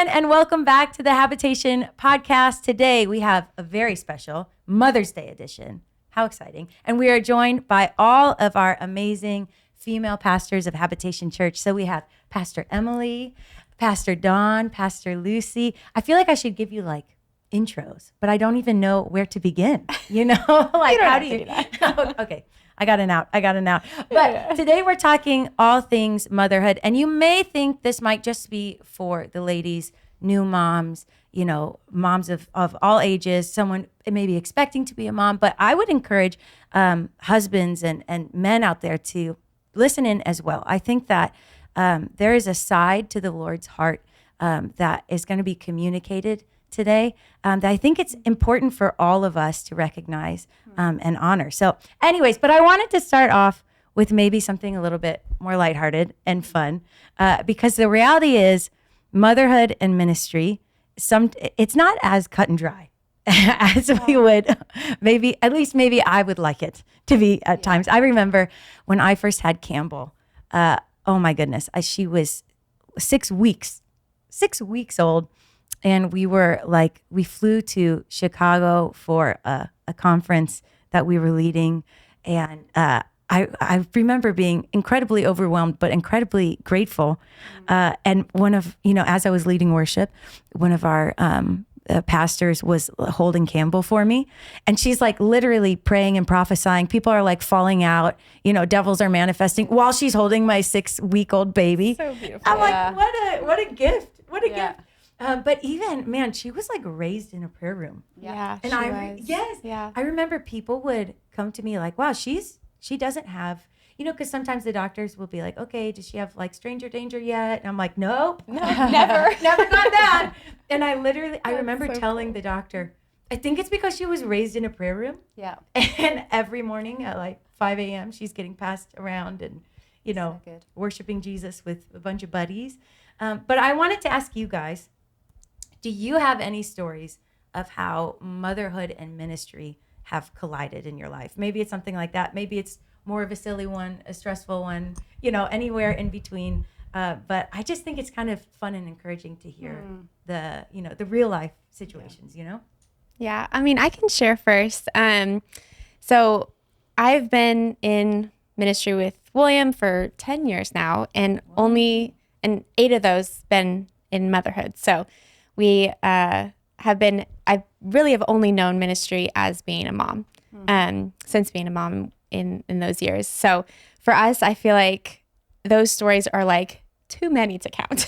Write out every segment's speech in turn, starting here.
again, and welcome back to the Habitation Podcast. Today, we have a very special Mother's Day edition. How exciting. And we are joined by all of our amazing female pastors of Habitation Church. So we have Pastor Emily, Pastor Dawn, Pastor Lucy. I feel like I should give you like intros, but I don't even know where to begin. You know, like how do you? Okay. I got an out. But today we're talking all things motherhood. And you may think this might just be for the ladies, new moms, you know, moms of all ages, someone maybe expecting to be a mom. But I would encourage husbands and men out there to listen in as well. I think that there is a side to the Lord's heart that is going to be communicated today that I think it's important for all of us to recognize and honor. So anyways, but I wanted to start off with maybe something a little bit more lighthearted and fun because the reality is motherhood and ministry, it's not as cut and dry as we would maybe I would like it to be at times. I remember when I first had Campbell, oh my goodness, she was 6 weeks old. And we flew to Chicago for a conference that we were leading. And I remember being incredibly overwhelmed, but incredibly grateful. And as I was leading worship, one of our pastors was holding Campbell for me. And she's like literally praying and prophesying. People are like falling out, you know, devils are manifesting while she's holding my 6-week-old baby. So beautiful. I'm like, what a gift. What a gift. But even, man, she was like raised in a prayer room. Yeah, and I remember people would come to me like, wow, she doesn't have, you know, because sometimes the doctors will be like, okay, does she have like stranger danger yet? And I'm like, nope, no, never got that. And I remember telling the doctor, I think it's because she was raised in a prayer room. Yeah. And every morning at like 5 a.m., she's getting passed around and, you know, worshiping Jesus with a bunch of buddies. But I wanted to ask you guys, do you have any stories of how motherhood and ministry have collided in your life? Maybe it's something like that. Maybe it's more of a silly one, a stressful one, you know, anywhere in between. But I just think it's kind of fun and encouraging to hear the real life situations, you know? Yeah, I mean, I can share first. So I've been in ministry with William for 10 years now, and 8 of those been in motherhood. So I really have only known ministry as being a mom, since being a mom in those years. So for us, I feel like those stories are like too many to count.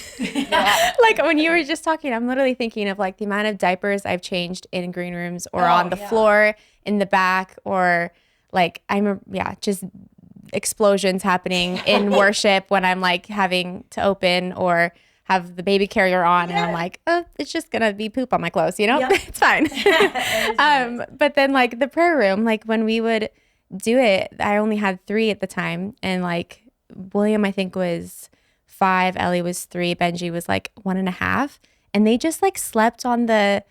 Like when you were just talking, I'm literally thinking of like the amount of diapers I've changed in green rooms or on the floor in the back, or like just explosions happening in worship when I'm like having to open or have the baby carrier on and I'm like, oh, it's just gonna be poop on my clothes, you know? It's fine. But then like the prayer room, like when we would do it, I only had 3 at the time, and like William I think was 5, Ellie was 3, Benji was like 1.5, and they just like slept on the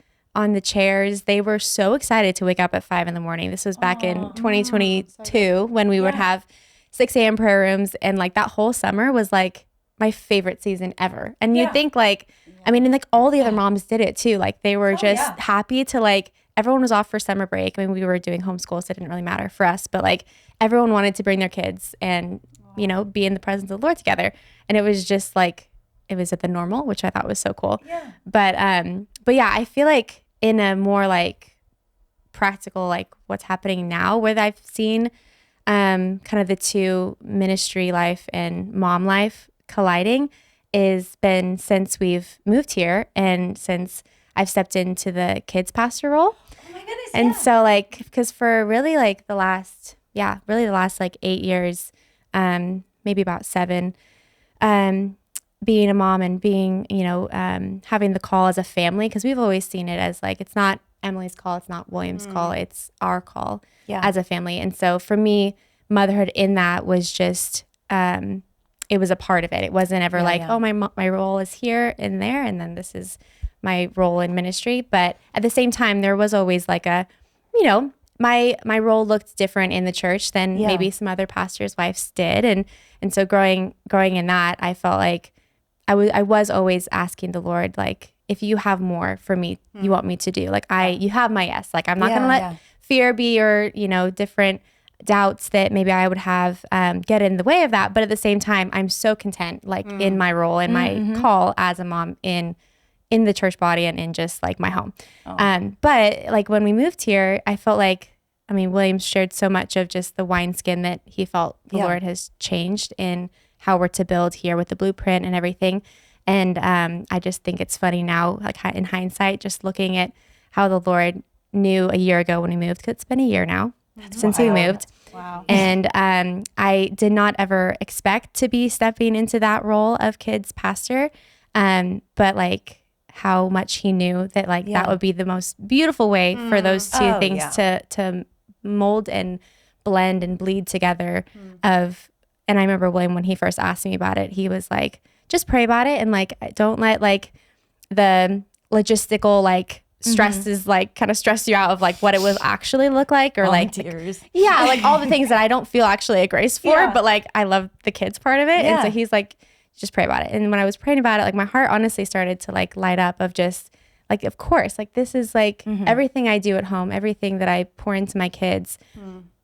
chairs. They were so excited to wake up at 5 a.m. This was back in 2022 when we would have 6 a.m. prayer rooms, and like that whole summer was like my favorite season ever. And you'd think like, I mean, and like all the other moms did it too. Like they were just happy to like, everyone was off for summer break. I mean, we were doing homeschool, so it didn't really matter for us, but like everyone wanted to bring their kids and, you know, be in the presence of the Lord together. And it was just like, it was at the normal, which I thought was so cool. Yeah. But yeah, I feel like in a more like practical, like what's happening now, where I've seen kind of the two ministry life and mom life colliding is been since we've moved here and since I've stepped into the kids pastor role. Oh my goodness. And so like, because for really like the last like 8 years, maybe about 7, being a mom and being, you know, having the call as a family, because we've always seen it as like, it's not Emily's call, it's not William's call, it's our call as a family. And so for me, motherhood in that was just, it was a part of it. It wasn't ever oh, my role is here and there, and then this is my role in ministry. But at the same time, there was always like a, you know, my role looked different in the church than maybe some other pastors' wives did. And so growing in that, I felt like I was always asking the Lord, like, if you have more for me, you want me to do, like, you have my yes. Like, I'm not going to let fear be, or, different doubts that maybe I would have get in the way of that. But at the same time, I'm so content, like, in my role and my call as a mom in the church body and in just like my home. But like when we moved here, I felt like, William shared so much of just the wineskin that he felt the Lord has changed in how we're to build here with the blueprint and everything. And I just think it's funny now, like in hindsight, just looking at how the Lord knew a year ago when we moved, 'cause it's been a year now since we moved. Wow. And I did not ever expect to be stepping into that role of kids pastor. But like how much he knew that like that would be the most beautiful way for those two things to mold and blend and bleed together and I remember William, when he first asked me about it, he was like, just pray about it. And like, don't let like the logistical, like stresses, like kind of stress you out of like what it will actually look like, or like, like all the things that I don't feel actually a grace for, but like, I love the kids part of it. And so he's like, just pray about it. And when I was praying about it, like my heart honestly started to like light up of just like, of course, like this is like everything I do at home, everything that I pour into my kids,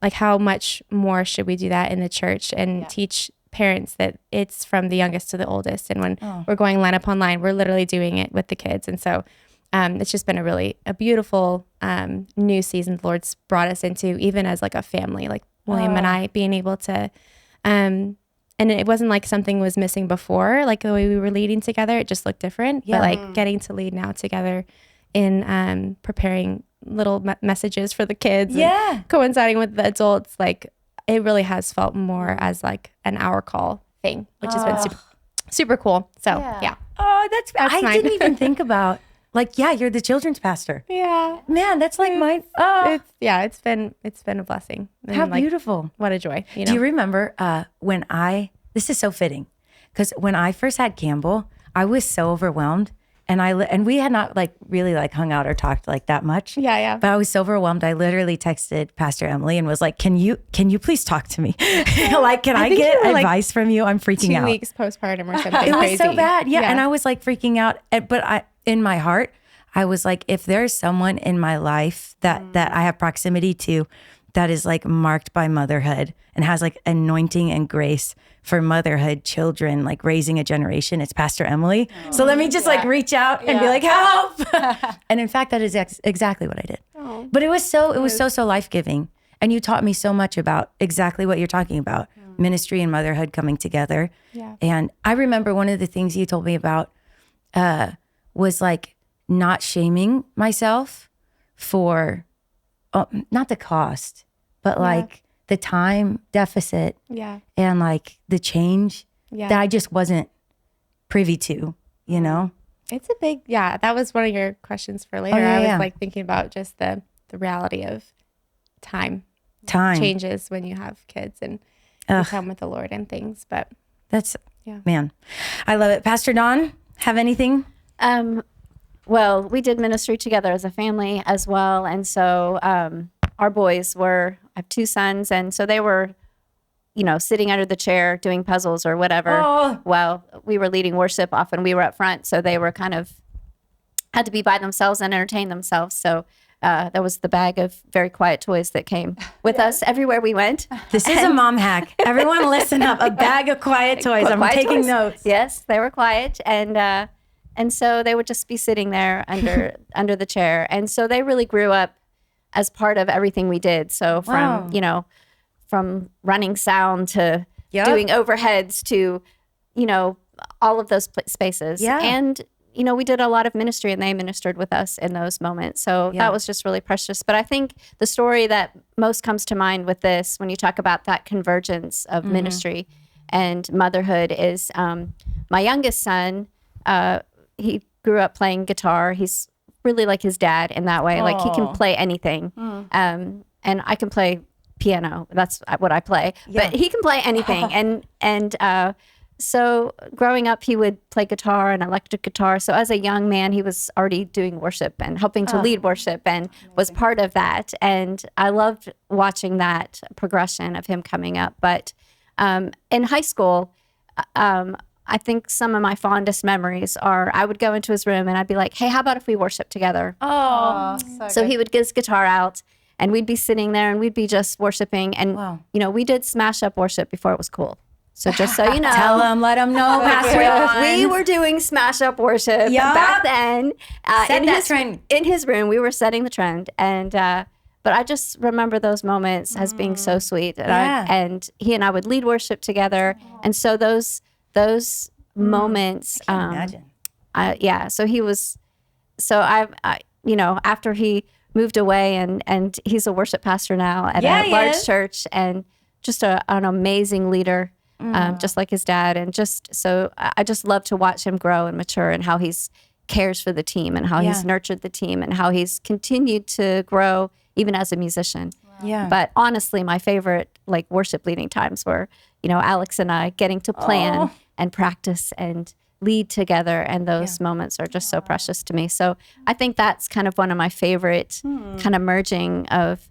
like how much more should we do that in the church and teach parents that it's from the youngest to the oldest. And when we're going line upon line, we're literally doing it with the kids. And so it's just been a beautiful new season the Lord's brought us into, even as like a family, like William and I being able to, and it wasn't like something was missing before, like the way we were leading together, it just looked different, but like getting to lead now together in preparing little messages for the kids and coinciding with the adults, like it really has felt more as like an hour call thing, which has been super cool. So that's I mine. didn't even think about like, you're the children's pastor. Man, that's like mine. It's been a blessing. And How like, beautiful. What a joy. Do you remember when this is so fitting, because when I first had Campbell, I was so overwhelmed, and we had not like really like hung out or talked like that much. But I was so overwhelmed. I literally texted Pastor Emily and was like, can you please talk to me? Like, can I get advice from you? I'm freaking out. 2 weeks postpartum or something. It was crazy. so bad. And I was like freaking out. But in my heart, I was like, if there's someone in my life that I have proximity to that is like marked by motherhood and has like anointing and grace for motherhood, children, like raising a generation, it's Pastor Emily. So let me just like reach out and be like, help. And in fact, that is exactly what I did. But it was so life-giving. And you taught me so much about exactly what you're talking about, ministry and motherhood coming together. And I remember one of the things you told me about was like not shaming myself for not the cost, but like the time deficit and like the change that I just wasn't privy to, you know? It's a big, that was one of your questions for later. I was like thinking about just the reality of time changes when you have kids and you come with the Lord and things, but that's, man, I love it. Pastor Dawn, have anything? Well, we did ministry together as a family as well. And so our boys I have 2 sons. And so they were, sitting under the chair doing puzzles or whatever while we were leading worship. Often we were up front. So they were had to be by themselves and entertain themselves. So that was the bag of very quiet toys that came with us everywhere we went. This is a mom hack. Everyone listen up. A bag of quiet toys. I'm taking notes. Yes, they were quiet. And so they would just be sitting there under the chair. And so they really grew up as part of everything we did. So from running sound to doing overheads to, all of those spaces. And, we did a lot of ministry and they ministered with us in those moments. So that was just really precious. But I think the story that most comes to mind with this, when you talk about that convergence of ministry and motherhood, is my youngest son, he grew up playing guitar. He's really like his dad in that way. Like he can play anything. And I can play piano. That's what I play. But he can play anything. And so growing up, he would play guitar and electric guitar. So as a young man, he was already doing worship and helping to lead worship and was part of that. And I loved watching that progression of him coming up. But in high school, I think some of my fondest memories are I would go into his room and I'd be like, hey, how about if we worship together? Oh, So he would get his guitar out and we'd be sitting there and we'd be just worshiping. And, Wow. you know, we did smash up worship before it was cool. So just so you know. tell them, let them know, Pastor Ron. We were doing smash up worship Yup. back then. Set that trend. In his room, we were setting the trend. And, but I just remember those moments as being so sweet. And, Yeah. and he and I would lead worship together. And so those moments. Imagine. So he was, so I, you know, after he moved away and he's a worship pastor now at Yeah, a he large is. church and just an amazing leader. Just like his dad. And just, so I just love to watch him grow and mature and how he's cares for the team and how he's nurtured the team and how he's continued to grow even as a musician. Yeah. But honestly, my favorite like worship leading times were, you know, Alex and I getting to plan and practice and lead together. And those moments are just so precious to me. So I think that's kind of one of my favorite kind of merging of,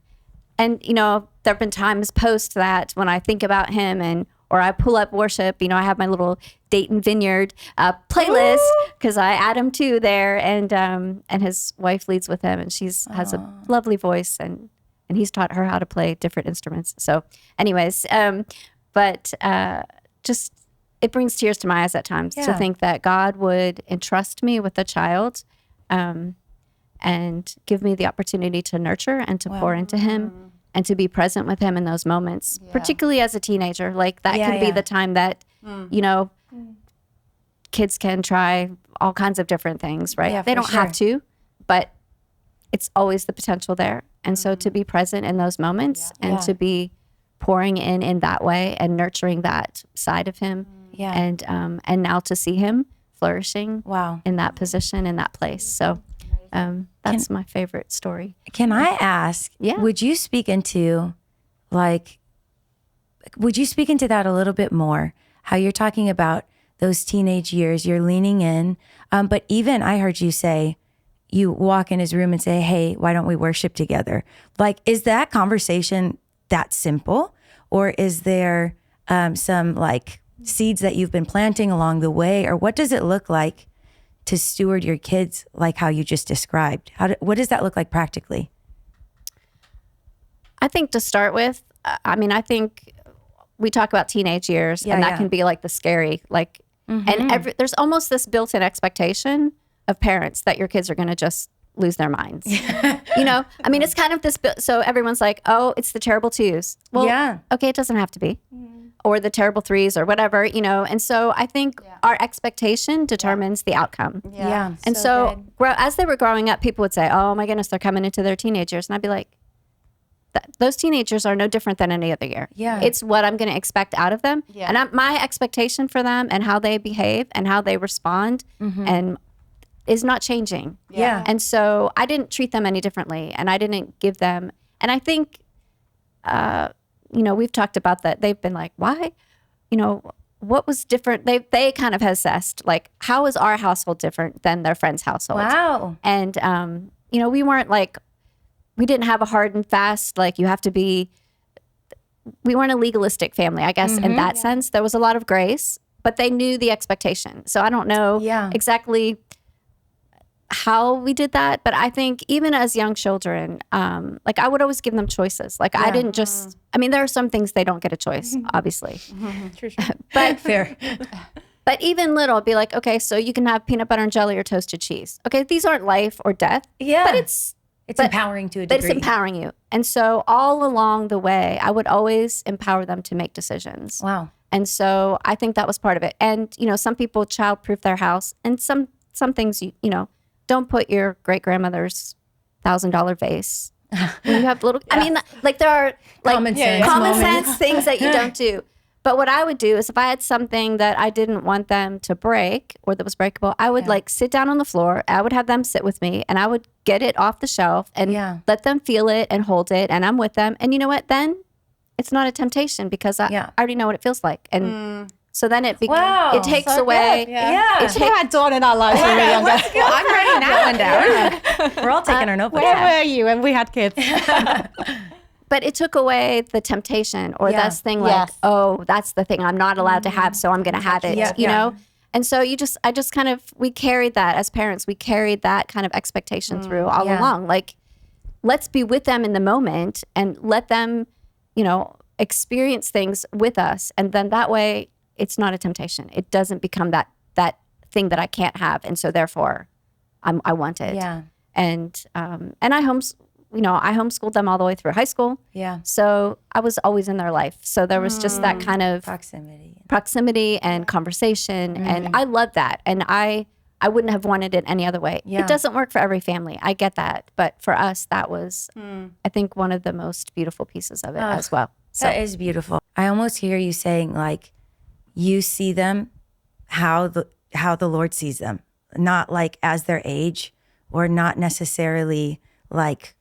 and, you know, there have been times post that when I think about him or I pull up worship, you know, I have my little Dayton Vineyard playlist because I add him too there, and his wife leads with him, and has a lovely voice, and he's taught her how to play different instruments. So, anyways, just it brings tears to my eyes at times to think that God would entrust me with a child, and give me the opportunity to nurture and to pour into him. And to be present with him in those moments, particularly as a teenager. Like that can be the time that, you know, kids can try all kinds of different things, right? Yeah, they for don't have to, but it's always the potential there. And so to be present in those moments and to be pouring in that way and nurturing that side of him. And now to see him flourishing in that position, in that place. So that's my favorite story. Can I ask, would you speak into that a little bit more? How you're talking about those teenage years, you're leaning in. But even I heard you say, you walk in his room and say, hey, why don't we worship together? Like, is that conversation that simple? Or is there some like seeds that you've been planting along the way? Or what does it look like to steward your kids like how you just described? What does that look like practically? I think to start with, I think we talk about teenage years and that can be like the scary, like, and there's almost this built-in expectation of parents that your kids are going to just lose their minds. You know, I mean, it's kind of this, so everyone's like, oh, it's the terrible twos. Well, okay, it doesn't have to be. Or the terrible threes or whatever, you know. And so I think our expectation determines the outcome. And so as they were growing up, people would say, oh my goodness, they're coming into their teenagers. And I'd be like, those teenagers are no different than any other year. It's what I'm going to expect out of them. And my expectation for them and how they behave and how they respond and is not changing. And so I didn't treat them any differently, and I didn't give them, and I think, you know, we've talked about that. They've been like, why, you know, what was different? They kind of assessed, like, how is our household different than their friend's household? Wow. And, you know, we weren't like, we didn't have a hard and fast, like, you have to be, we weren't a legalistic family, I guess, in that sense. There was a lot of grace, but they knew the expectation. So I don't know exactly how we did that, but I think even as young children, like I would always give them choices. Like I didn't just, I mean, there are some things they don't get a choice, obviously. True. But fair. But even little, be like, okay, so you can have peanut butter and jelly or toasted cheese. Okay, these aren't life or death. But it's empowering to a degree. But it's empowering you. And so all along the way, I would always empower them to make decisions. Wow. And so I think that was part of it. And, you know, some people child-proof their house, and some things, you know, don't put your great-grandmother's $1,000 vase. When you have little, I mean, like there are like common sense things that you don't do. But what I would do is if I had something that I didn't want them to break or that was breakable, I would like sit down on the floor. I would have them sit with me and I would get it off the shelf and let them feel it and hold it. And I'm with them. And you know what? Then it's not a temptation because I already know what it feels like. And so then it takes away. It should have had Dawn in our lives when we were younger. I'm writing that one down. We're all taking our notebooks. Where were you when we had kids? but it took away the temptation or this thing like, oh, that's the thing I'm not allowed to have, so I'm going to have it, you know? And so I just kind of, we carried that as parents, we carried that kind of expectation through all along. Like, let's be with them in the moment and let them, you know, experience things with us. And then that way it's not a temptation. It doesn't become that thing that I can't have. And so therefore I want it. Yeah. And I homeschooled them all the way through high school. Yeah. So I was always in their life. So there was just that kind of proximity and conversation. And I love that. And I wouldn't have wanted it any other way. Yeah. It doesn't work for every family. I get that. But for us, that was, I think, one of the most beautiful pieces of it as well. So that is beautiful. I almost hear you saying, like, you see them how the Lord sees them, not like as their age, or not necessarily like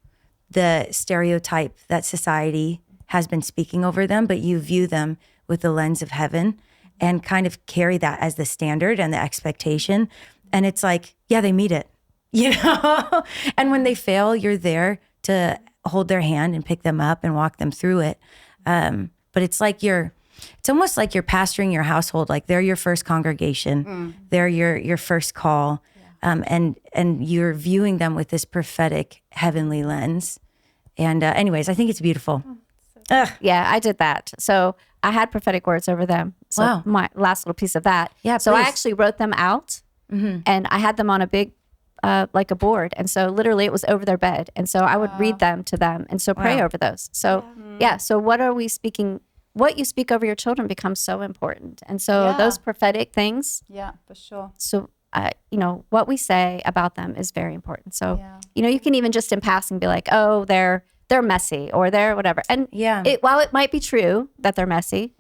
the stereotype that society has been speaking over them, but you view them with the lens of heaven and kind of carry that as the standard and the expectation. And it's like, yeah, they meet it, you know? And when they fail, you're there to hold their hand and pick them up and walk them through it. But it's like it's almost like you're pastoring your household. Like, they're your first congregation. They're your first call. And you're viewing them with this prophetic heavenly lens. And anyways, I think it's beautiful. yeah, I did that. So I had prophetic words over them. So my last little piece of that. Yeah, so I please. actually wrote them out and I had them on a big, like a board. And so literally it was over their bed. And so I would read them to them. And so pray over those. So so what are we speaking? What you speak over your children becomes so important. And so those prophetic things. Yeah, for sure. So, you know, what we say about them is very important. So, you know, you can even just in passing be like, oh, they're messy or they're whatever. And while it might be true that they're messy,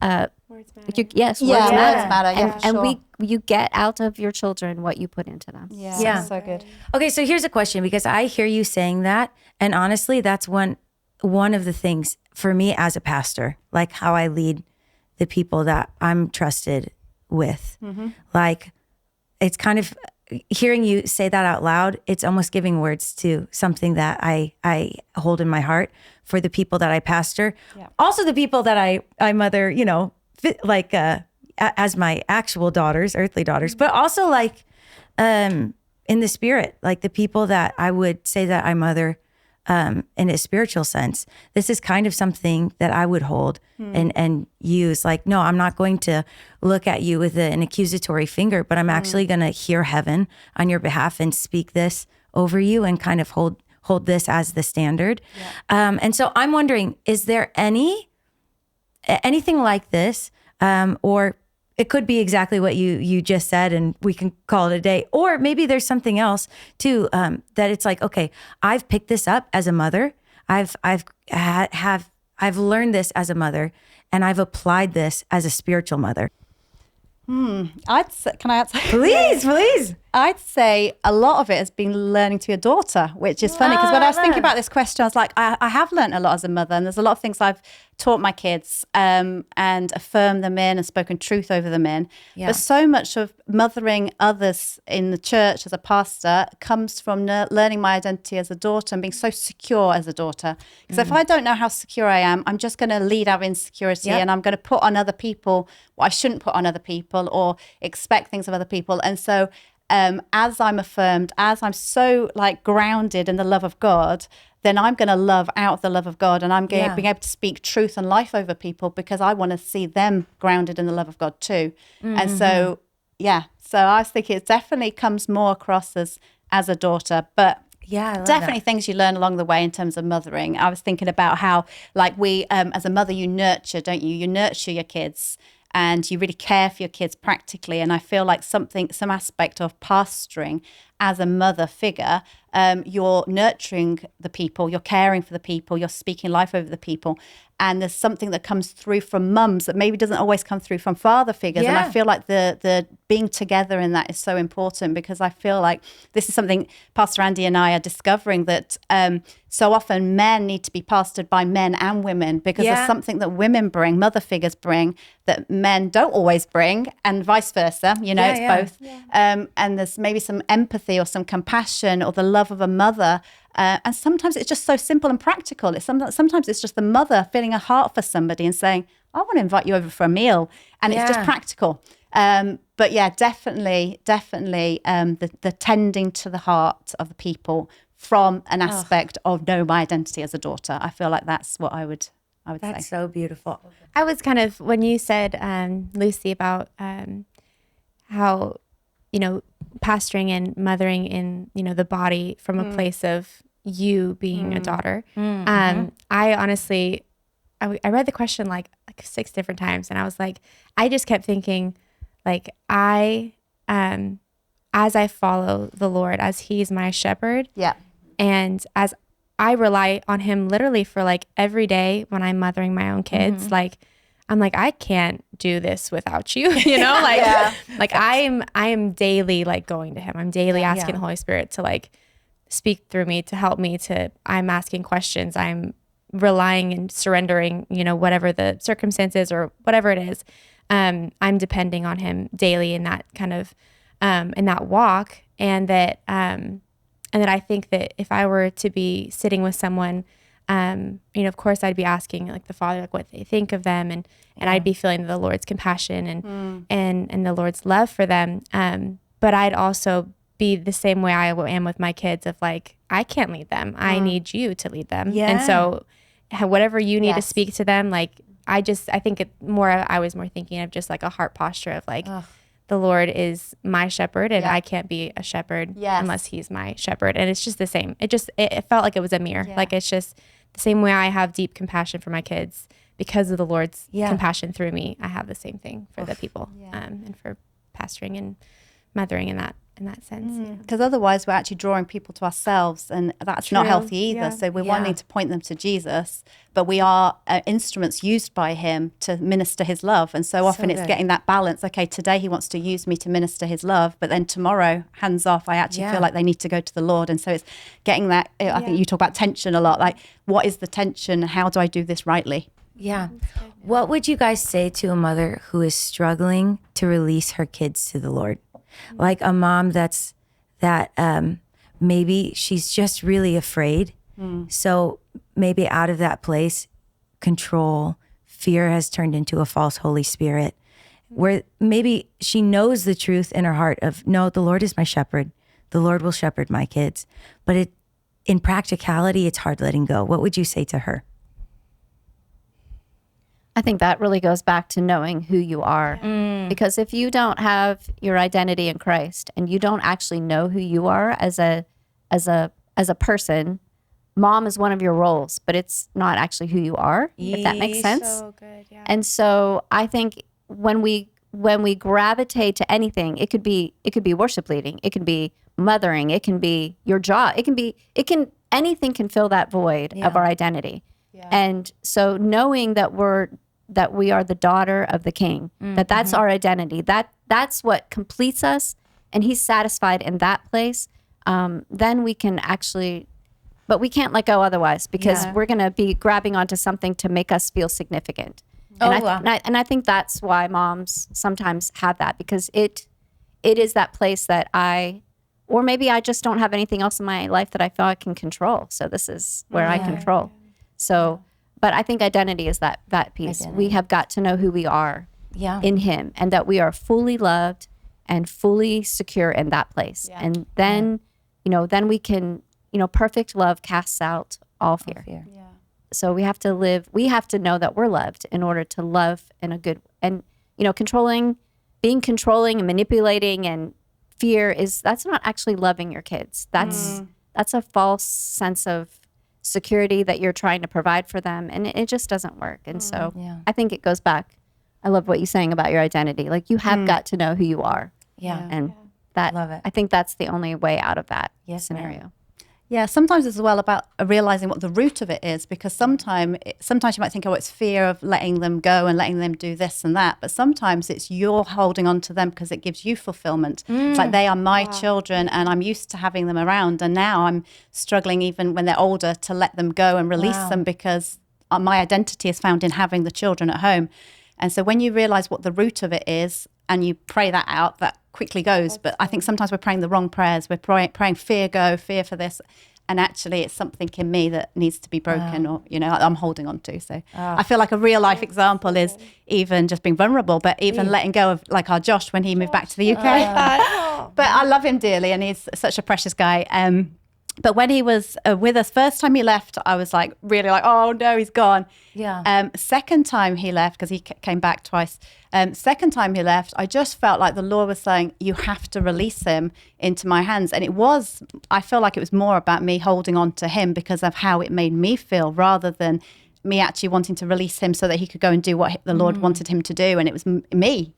Words matter. words Words matter. matter. Yeah, for sure. And you get out of your children what you put into them. Yeah, so good. Okay, so here's a question, because I hear you saying that, and honestly, that's one of the things for me as a pastor, like how I lead the people that I'm trusted with. Like, it's kind of hearing you say that out loud, it's almost giving words to something that I hold in my heart for the people that I pastor. Also the people that I mother, you know, like as my actual daughters, earthly daughters, but also like in the spirit, like the people that I would say that I mother in a spiritual sense. This is kind of something that I would hold and use. Like, no, I'm not going to look at you with an accusatory finger, but I'm actually going to hear heaven on your behalf and speak this over you and kind of hold this as the standard. And so I'm wondering, is there anything like this, or it could be exactly what you just said, and we can call it a day. Or maybe there's something else too, that it's like, okay, I've picked this up as a mother. I've learned this as a mother, and I've applied this as a spiritual mother. Can I answer? Please. I'd say a lot of it has been learning to be a daughter, which is funny because when I was thinking about this question, I was like, I have learned a lot as a mother, and there's a lot of things I've taught my kids and affirmed them in and spoken truth over them in. But so much of mothering others in the church as a pastor comes from learning my identity as a daughter and being so secure as a daughter. Because if I don't know how secure I am, I'm just going to lead out of insecurity and I'm going to put on other people what I shouldn't put on other people or expect things of other people. And so as I'm affirmed, as I'm so like grounded in the love of God, then I'm going to love out of the love of God, and I'm being able to speak truth and life over people because I want to see them grounded in the love of God too. And so, so I was thinking it definitely comes more across as a daughter, but definitely things you learn along the way in terms of mothering. I was thinking about how like we, as a mother, you nurture, don't you? You nurture your kids. And you really care for your kids practically. And I feel like some aspect of pastoring as a mother figure, you're nurturing the people, you're caring for the people, you're speaking life over the people. And there's something that comes through from mums that maybe doesn't always come through from father figures. And I feel like the being together in that is so important, because I feel like this is something Pastor Andy and I are discovering, that so often men need to be pastored by men and women, because there's something that women bring, mother figures bring, that men don't always bring, and vice versa. You know, it's both. And there's maybe some empathy empathy or some compassion or the love of a mother. And sometimes it's just so simple and practical. Sometimes it's just the mother feeling a heart for somebody and saying, I want to invite you over for a meal. And it's just practical. But yeah, definitely the tending to the heart of the people from an aspect of know my identity as a daughter. I feel like that's what I would say. That's so beautiful. I was kind of, when you said, Lucy, about how, pastoring and mothering in, the body from a place of you being a daughter. I honestly, I read the question like 6 different times, and I was like, I just kept thinking, like, as I follow the Lord, as He's my shepherd, and as I rely on Him literally for like every day when I'm mothering my own kids, like, I'm like, I can't do this without you, like I am daily like going to Him. I'm daily asking the Holy Spirit to like speak through me, to help me, I'm asking questions. I'm relying and surrendering, whatever the circumstances or whatever it is. I'm depending on Him daily in that kind of, in that walk. And that I think that if I were to be sitting with someone, of course I'd be asking like the Father, like what they think of them, and I'd be feeling the Lord's compassion and the Lord's love for them. But I'd also be the same way I am with my kids, of like, I can't lead them. I need you to lead them. And so whatever you need to speak to them, like, I think I was more thinking of just like a heart posture of like, the Lord is my shepherd, and I can't be a shepherd unless He's my shepherd. And it's just the same. It felt like it was a mirror. Like, it's just the same way I have deep compassion for my kids because of the Lord's compassion through me. I have the same thing for the people, and for pastoring and mothering in that sense. Because otherwise we're actually drawing people to ourselves, and that's not healthy either. So we're wanting to point them to Jesus, but we are instruments used by Him to minister His love. And so often it's getting that balance. Okay, today He wants to use me to minister His love, but then tomorrow, hands off, I actually feel like they need to go to the Lord. And so it's getting that, I think you talk about tension a lot, like, what is the tension? How do I do this rightly? Yeah. What would you guys say to a mother who is struggling to release her kids to the Lord? Like a mom that maybe she's just really afraid. So maybe out of that place, control, fear has turned into a false Holy Spirit, where maybe she knows the truth in her heart of, no, the Lord is my shepherd. The Lord will shepherd my kids. But in practicality, it's hard letting go. What would you say to her? I think that really goes back to knowing who you are. Because if you don't have your identity in Christ, and you don't actually know who you are as a person, mom is one of your roles, but it's not actually who you are, if that makes sense. So good, And so I think when we gravitate to anything, it could be worship leading, it can be mothering, it can be your job, anything can fill that void of our identity. And so knowing that we are the daughter of the King, that's our identity, that's what completes us, and He's satisfied in that place, then we can actually, but we can't let go otherwise, because we're going to be grabbing onto something to make us feel significant. And I think that's why moms sometimes have that, because it is that place that or maybe I just don't have anything else in my life that I feel I can control. So this is where I control. So, but I think identity is that piece. Identity. We have got to know who we are in Him, and that we are fully loved and fully secure in that place. And then, then we can, perfect love casts out all fear. So we have to know that we're loved in order to love in a good, and, being controlling and manipulating and fear that's not actually loving your kids. That's a false sense of security that you're trying to provide for them, and it just doesn't work. And so I think it goes back. I love what you're saying about your identity. Like, you have got to know who you are. And that, love it. I think that's the only way out of that scenario. Yeah, sometimes it's well about realizing what the root of it is, because sometimes you might think, oh, it's fear of letting them go and letting them do this and that. But sometimes it's you're holding on to them because it gives you fulfillment. It's like, they are my children, and I'm used to having them around. And now I'm struggling, even when they're older, to let them go and release them, because my identity is found in having the children at home. And so when you realize what the root of it is, and you pray that out, that quickly goes. But I think sometimes we're praying the wrong prayers. We're praying fear go, fear for this. And actually it's something in me that needs to be broken or, I'm holding on to. So I feel like a real life example is even just being vulnerable, but even letting go of like our Josh when he moved back to the UK. But I love him dearly and he's such a precious guy. But when he was with us, first time he left, I was like, really like, oh no, he's gone. Yeah. Second time he left, because he came back twice. Second time he left, I just felt like the Lord was saying, you have to release him into my hands. And I feel like it was more about me holding on to him because of how it made me feel rather than me actually wanting to release him so that he could go and do what the Lord wanted him to do. And it was me,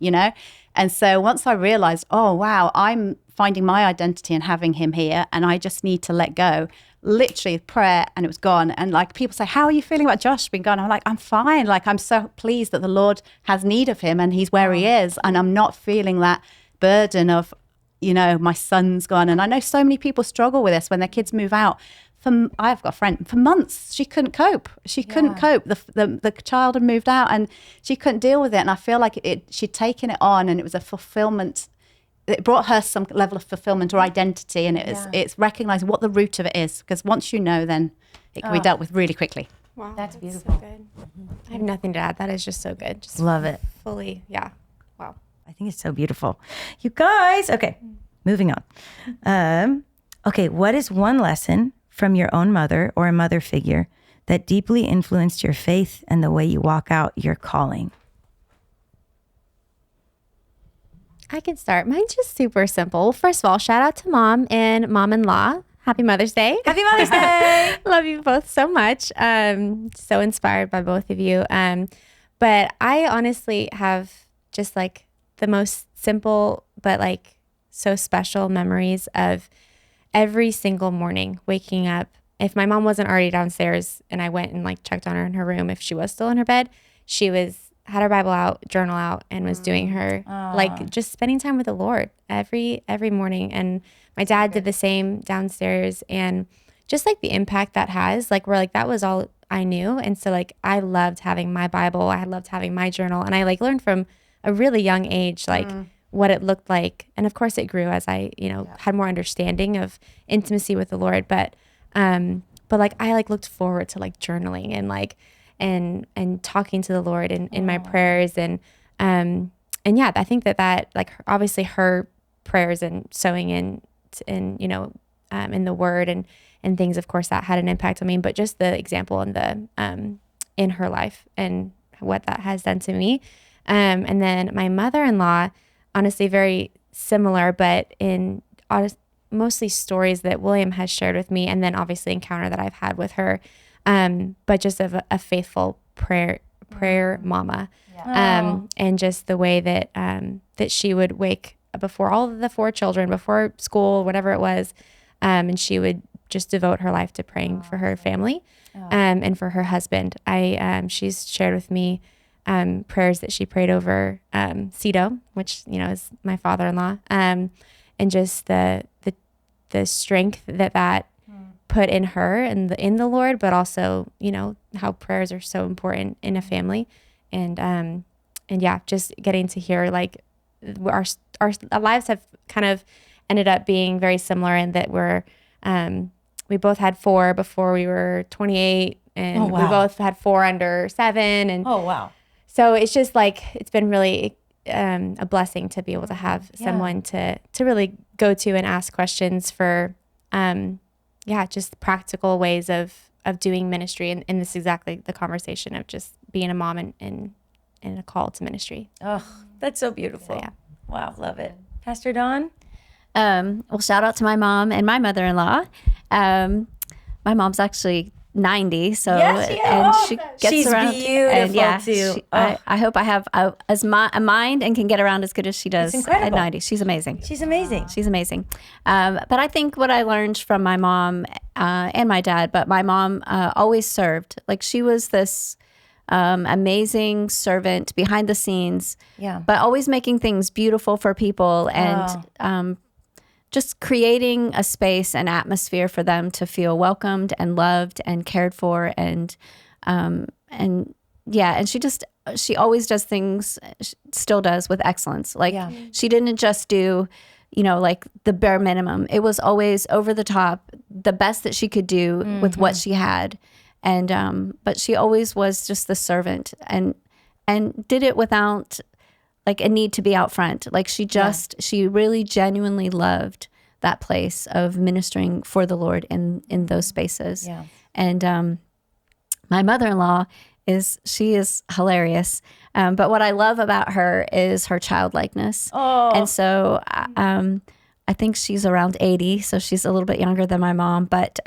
And so once I realized, oh, wow, I'm finding my identity and having him here and I just need to let go. Literally prayer and it was gone. And like people say, how are you feeling about Josh being gone? I'm like, I'm fine. Like I'm so pleased that the Lord has need of him and he's where he is. And I'm not feeling that burden of, my son's gone. And I know so many people struggle with this when their kids move out. I've got a friend, for months, she couldn't cope. She couldn't cope. The child had moved out and she couldn't deal with it. And I feel like she'd taken it on and it was a fulfillment. It brought her some level of fulfillment or identity. And it's recognizing what the root of it is. Because once you know, then it can be dealt with really quickly. Wow, that's beautiful. So good. I have nothing to add. That is just so good. Just love it. Fully, yeah. Wow. I think it's so beautiful. You guys, okay, moving on. Okay, what is one lesson from your own mother or a mother figure that deeply influenced your faith and the way you walk out your calling? I can start. Mine's just super simple. First of all, shout out to mom and mom-in-law. Happy Mother's Day. Happy Mother's Day. Love you both so much. So inspired by both of you. But I honestly have just like the most simple, but like so special memories of every single morning waking up. If my mom wasn't already downstairs and I went and like checked on her in her room, if she was still in her bed, she had her Bible out, journal out, and was doing her like just spending time with the Lord every morning. And my dad did the same downstairs, and just like the impact that has, like we're like that was all I knew. And so like I loved having my Bible, I loved having my journal, and I like learned from a really young age like what it looked like. And of course it grew as I had more understanding of intimacy with the Lord. But like I like looked forward to like journaling and like and talking to the Lord in my prayers and yeah, I think that like obviously her prayers and sowing in the Word and things, of course, that had an impact on me. But just the example and the in her life and what that has done to me, and then my mother-in-law, honestly, very similar, but in mostly stories that William has shared with me, and then obviously encounter that I've had with her. But just of a faithful prayer mama, and just the way that that she would wake before all of the 4 children, before school, whatever it was, and she would just devote her life to praying for her family, and for her husband. She's shared with me prayers that she prayed over Cito, which is my father-in-law, and just the strength that put in her and in the Lord, but also how prayers are so important in a family, and yeah, just getting to hear like our lives have kind of ended up being very similar in that we both had 4 before we were 28, and we both had 4 under 7, and so it's just like it's been really a blessing to be able to have someone to really go to and ask questions for just practical ways of doing ministry, and this is exactly the conversation of just being a mom and a call to ministry. Oh, that's so beautiful. So, yeah. Wow, love it. Pastor Dawn? Well, shout out to my mom and my mother-in-law. My mom's actually 90, so and she gets she's around. Beautiful and too. I hope I have a mind and can get around as good as she does at 90. She's amazing. She's amazing. She's amazing. But I think what I learned from my mom and my dad, but my mom always served. Like she was this amazing servant behind the scenes, but always making things beautiful for people and just creating a space and atmosphere for them to feel welcomed and loved and cared for, and yeah, and she always does things, still does, with excellence. Like she didn't just do, like the bare minimum. It was always over the top, the best that she could do with what she had. And but she always was just the servant, and did it without like a need to be out front. Like she really genuinely loved that place of ministering for the Lord in those spaces. Yeah. And my mother-in-law she is hilarious. But what I love about her is her childlikeness. Oh. And so I think she's around 80, so she's a little bit younger than my mom, but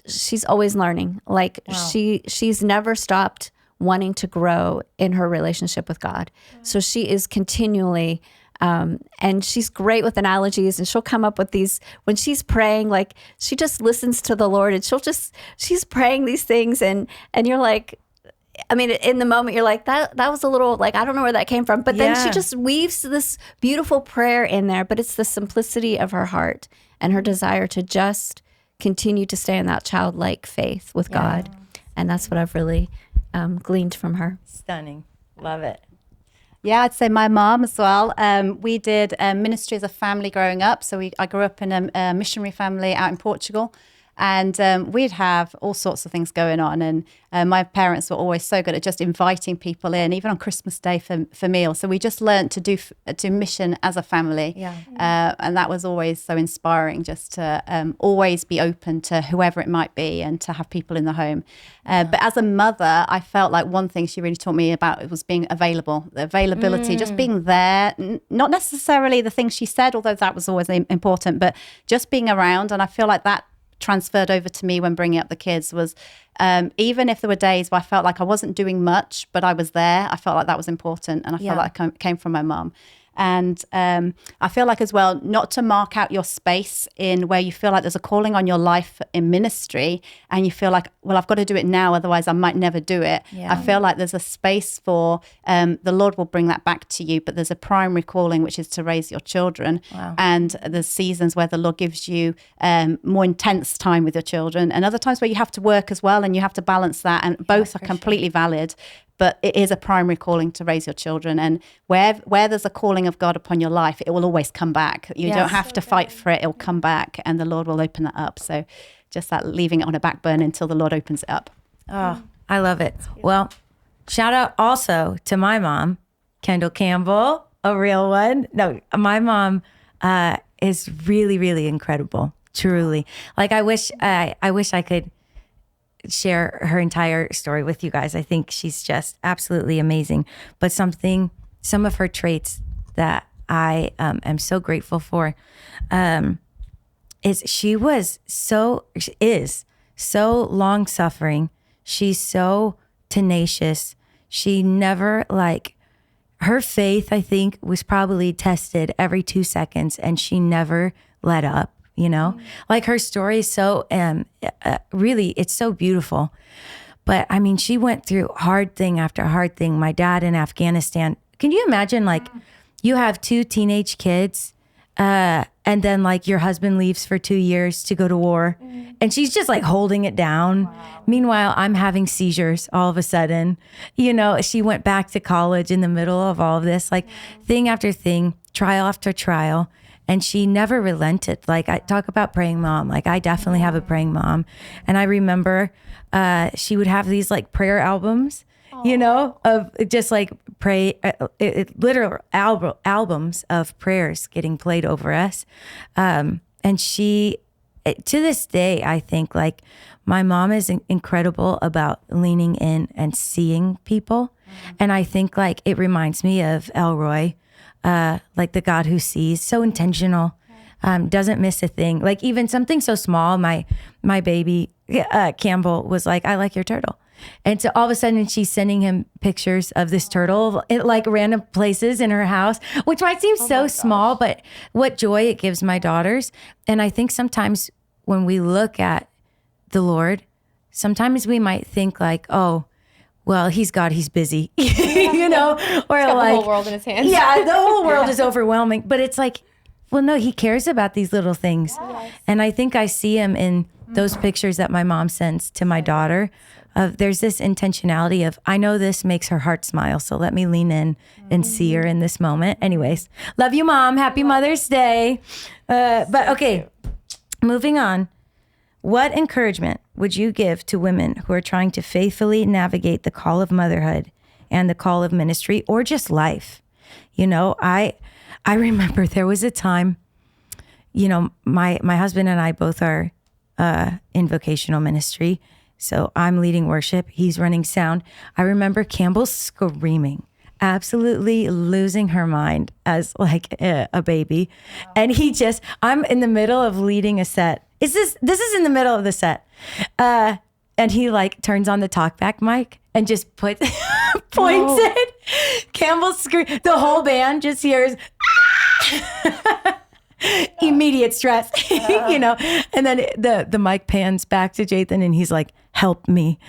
she's always learning. Like she's never stopped wanting to grow in her relationship with God. So she is continually, and she's great with analogies, and she'll come up with these when she's praying. Like she just listens to the Lord, and she's praying these things, and you're like, I mean, in the moment you're like, that was a little like, I don't know where that came from, but then she just weaves this beautiful prayer in there. But it's the simplicity of her heart and her desire to just continue to stay in that childlike faith with God, and that's what I've really gleaned from her. Stunning. Love it. Yeah, I'd say my mom as well. We did ministry as a family growing up. So I grew up in a missionary family out in Portugal, and we'd have all sorts of things going on. And my parents were always so good at just inviting people in, even on Christmas Day for meals. So we just learned to do mission as a family. Yeah. And that was always so inspiring, just to always be open to whoever it might be and to have people in the home. But as a mother, I felt like one thing she really taught me about was being available, the availability, just being there, not necessarily the things she said, although that was always important, but just being around. And I feel like that transferred over to me when bringing up the kids was even if there were days where I felt like I wasn't doing much, but I was there, I felt like that was important, and I felt like it came from my mom. And I feel like as well, not to mark out your space in where you feel like there's a calling on your life in ministry and you feel like, well, I've got to do it now, otherwise I might never do it. Yeah. I feel like there's a space for, the Lord will bring that back to you, but there's a primary calling, which is to raise your children. Wow. And there's seasons where the Lord gives you more intense time with your children, and other times where you have to work as well, and you have to balance that, and both are completely valid. But it is a primary calling to raise your children. And where there's a calling of God upon your life, it will always come back. You don't have to fight for it. It'll come back, and the Lord will open that up. So just that leaving it on a back burner until the Lord opens it up. Oh, I love it. Well, shout out also to my mom, Kendall Campbell, a real one. No, my mom is really, really incredible. Truly. Like I wish I could share her entire story with you guys. I think she's just absolutely amazing. But some of her traits that I am so grateful for is she is so long suffering. She's so tenacious. She never her faith, I think, was probably tested every 2 seconds, and she never let up. Like her story is so, really, it's so beautiful. But I mean, she went through hard thing after hard thing. My dad in Afghanistan. Can you imagine, you have 2 teenage kids, and then your husband leaves for 2 years to go to war, and she's just holding it down. Wow. Meanwhile, I'm having seizures all of a sudden. She went back to college in the middle of all of this, thing after thing, trial after trial. And she never relented. I talk about praying mom. I definitely have a praying mom. And I remember she would have these prayer albums, of just literal albums of prayers getting played over us. And she, to this day, I think my mom is incredible about leaning in and seeing people. And I think it reminds me of Elroy. The God who sees, so intentional, doesn't miss a thing. Even something so small, my baby Campbell was I like your turtle. And so all of a sudden she's sending him pictures of this turtle in random places in her house, which might seem so small, but what joy it gives my daughters. And I think sometimes when we look at the Lord, sometimes we might think oh, well, he's God, he's busy, or he's got the whole world in his hands. Yeah, the whole world is overwhelming. But it's well, no, he cares about these little things. Yes. And I think I see him in those pictures that my mom sends to my daughter. there's this intentionality of, I know this makes her heart smile, so let me lean in and see her in this moment. Anyways, love you, Mom. Happy Mother's Day. But okay, moving on. What encouragement would you give to women who are trying to faithfully navigate the call of motherhood and the call of ministry, or just life? You know, I remember there was a time, you know, my husband and I both are in vocational ministry. So I'm leading worship. He's running sound. I remember Campbell screaming, absolutely losing her mind as like a baby. Wow. And I'm in the middle of leading a set. This is in the middle of the set. And he like turns on the talkback mic and just points it. Campbell scream. The whole band just hears immediate stress, you know. And then the mic pans back to Jathan and he's like, "Help me."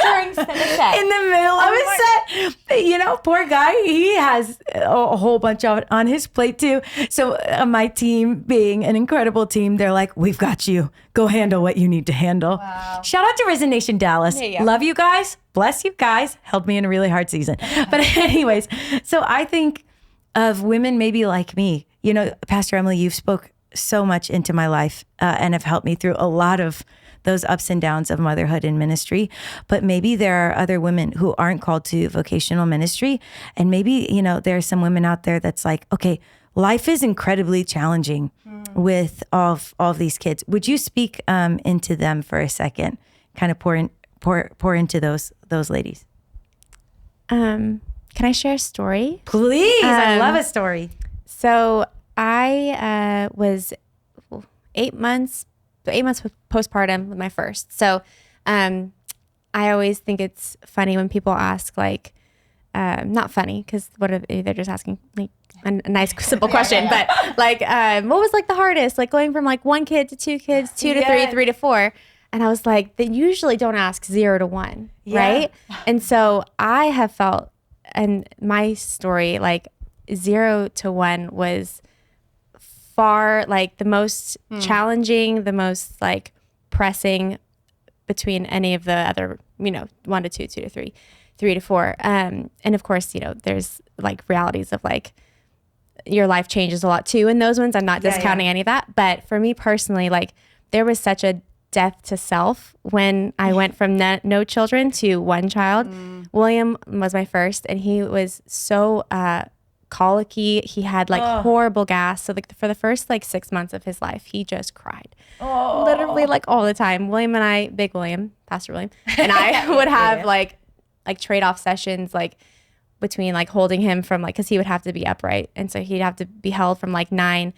During set. In the middle of a set, you know, poor guy. He has a whole bunch of it on his plate too. So my team, being an incredible team, they're like, "We've got you. Go handle what you need to handle." Wow. Shout out to Risen Nation Dallas. Yeah. Love you guys. Bless you guys. Helped me in a really hard season. But anyways, so I think of women maybe like me. You know, Pastor Emily, you've spoke so much into my life and have helped me through a lot of those ups and downs of motherhood and ministry. But maybe there are other women who aren't called to vocational ministry. And maybe, you know, there are some women out there that's like, okay, life is incredibly challenging with all of these kids. Would you speak into them for a second? Kind of pour into those ladies. Can I share a story? Please, I love a story. So I was 8 months postpartum with my first. So I always think it's funny when people ask, like, not funny, because they're just asking like a nice simple question, but like, what was like the hardest, like going from like 1 kid to 2 kids, 2 to 3, 3 to 4. And I was like, they usually don't ask 0 to 1, right? And so I have felt, and my story, like 0 to 1 was far like the most challenging, the most like pressing between any of the other, you know, 1 to 2, 2 to 3, 3 to 4. And of course, you know, there's like realities of like your life changes a lot too in those ones. I'm not discounting any of that. But for me personally, like there was such a death to self when I went from no children to 1 child. William was my first, and he was so colicky. He had like horrible gas. So like for the first like 6 months of his life, he just cried. Literally like all the time. William and I, big William, Pastor William, and I would have like trade-off sessions, like between like holding him from like, because he would have to be upright, and so he'd have to be held from like 9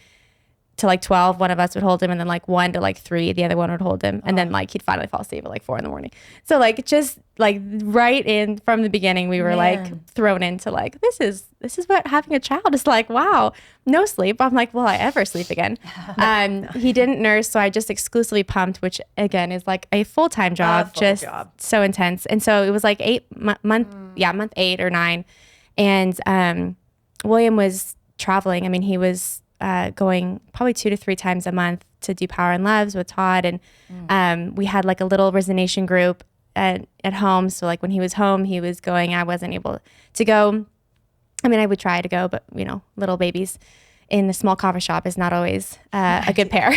to like 12. One of us would hold him, and then like 1 to like 3, the other one would hold him, and then like he'd finally fall asleep at like 4 a.m. So like just like right in from the beginning, we were like thrown into like, this is what having a child is like. Wow, no sleep. I'm like, will I ever sleep again? He didn't nurse, so I just exclusively pumped, which again is like a full-time job, so intense. And so it was like month 8 or 9, and William was traveling. I mean, he was going probably 2 to 3 times a month to do Power and Loves with Todd. And we had like a little Resignation group at home. So like when he was home, he was going. I wasn't able to go. I mean, I would try to go, but you know, little babies in a small coffee shop is not always a good pair.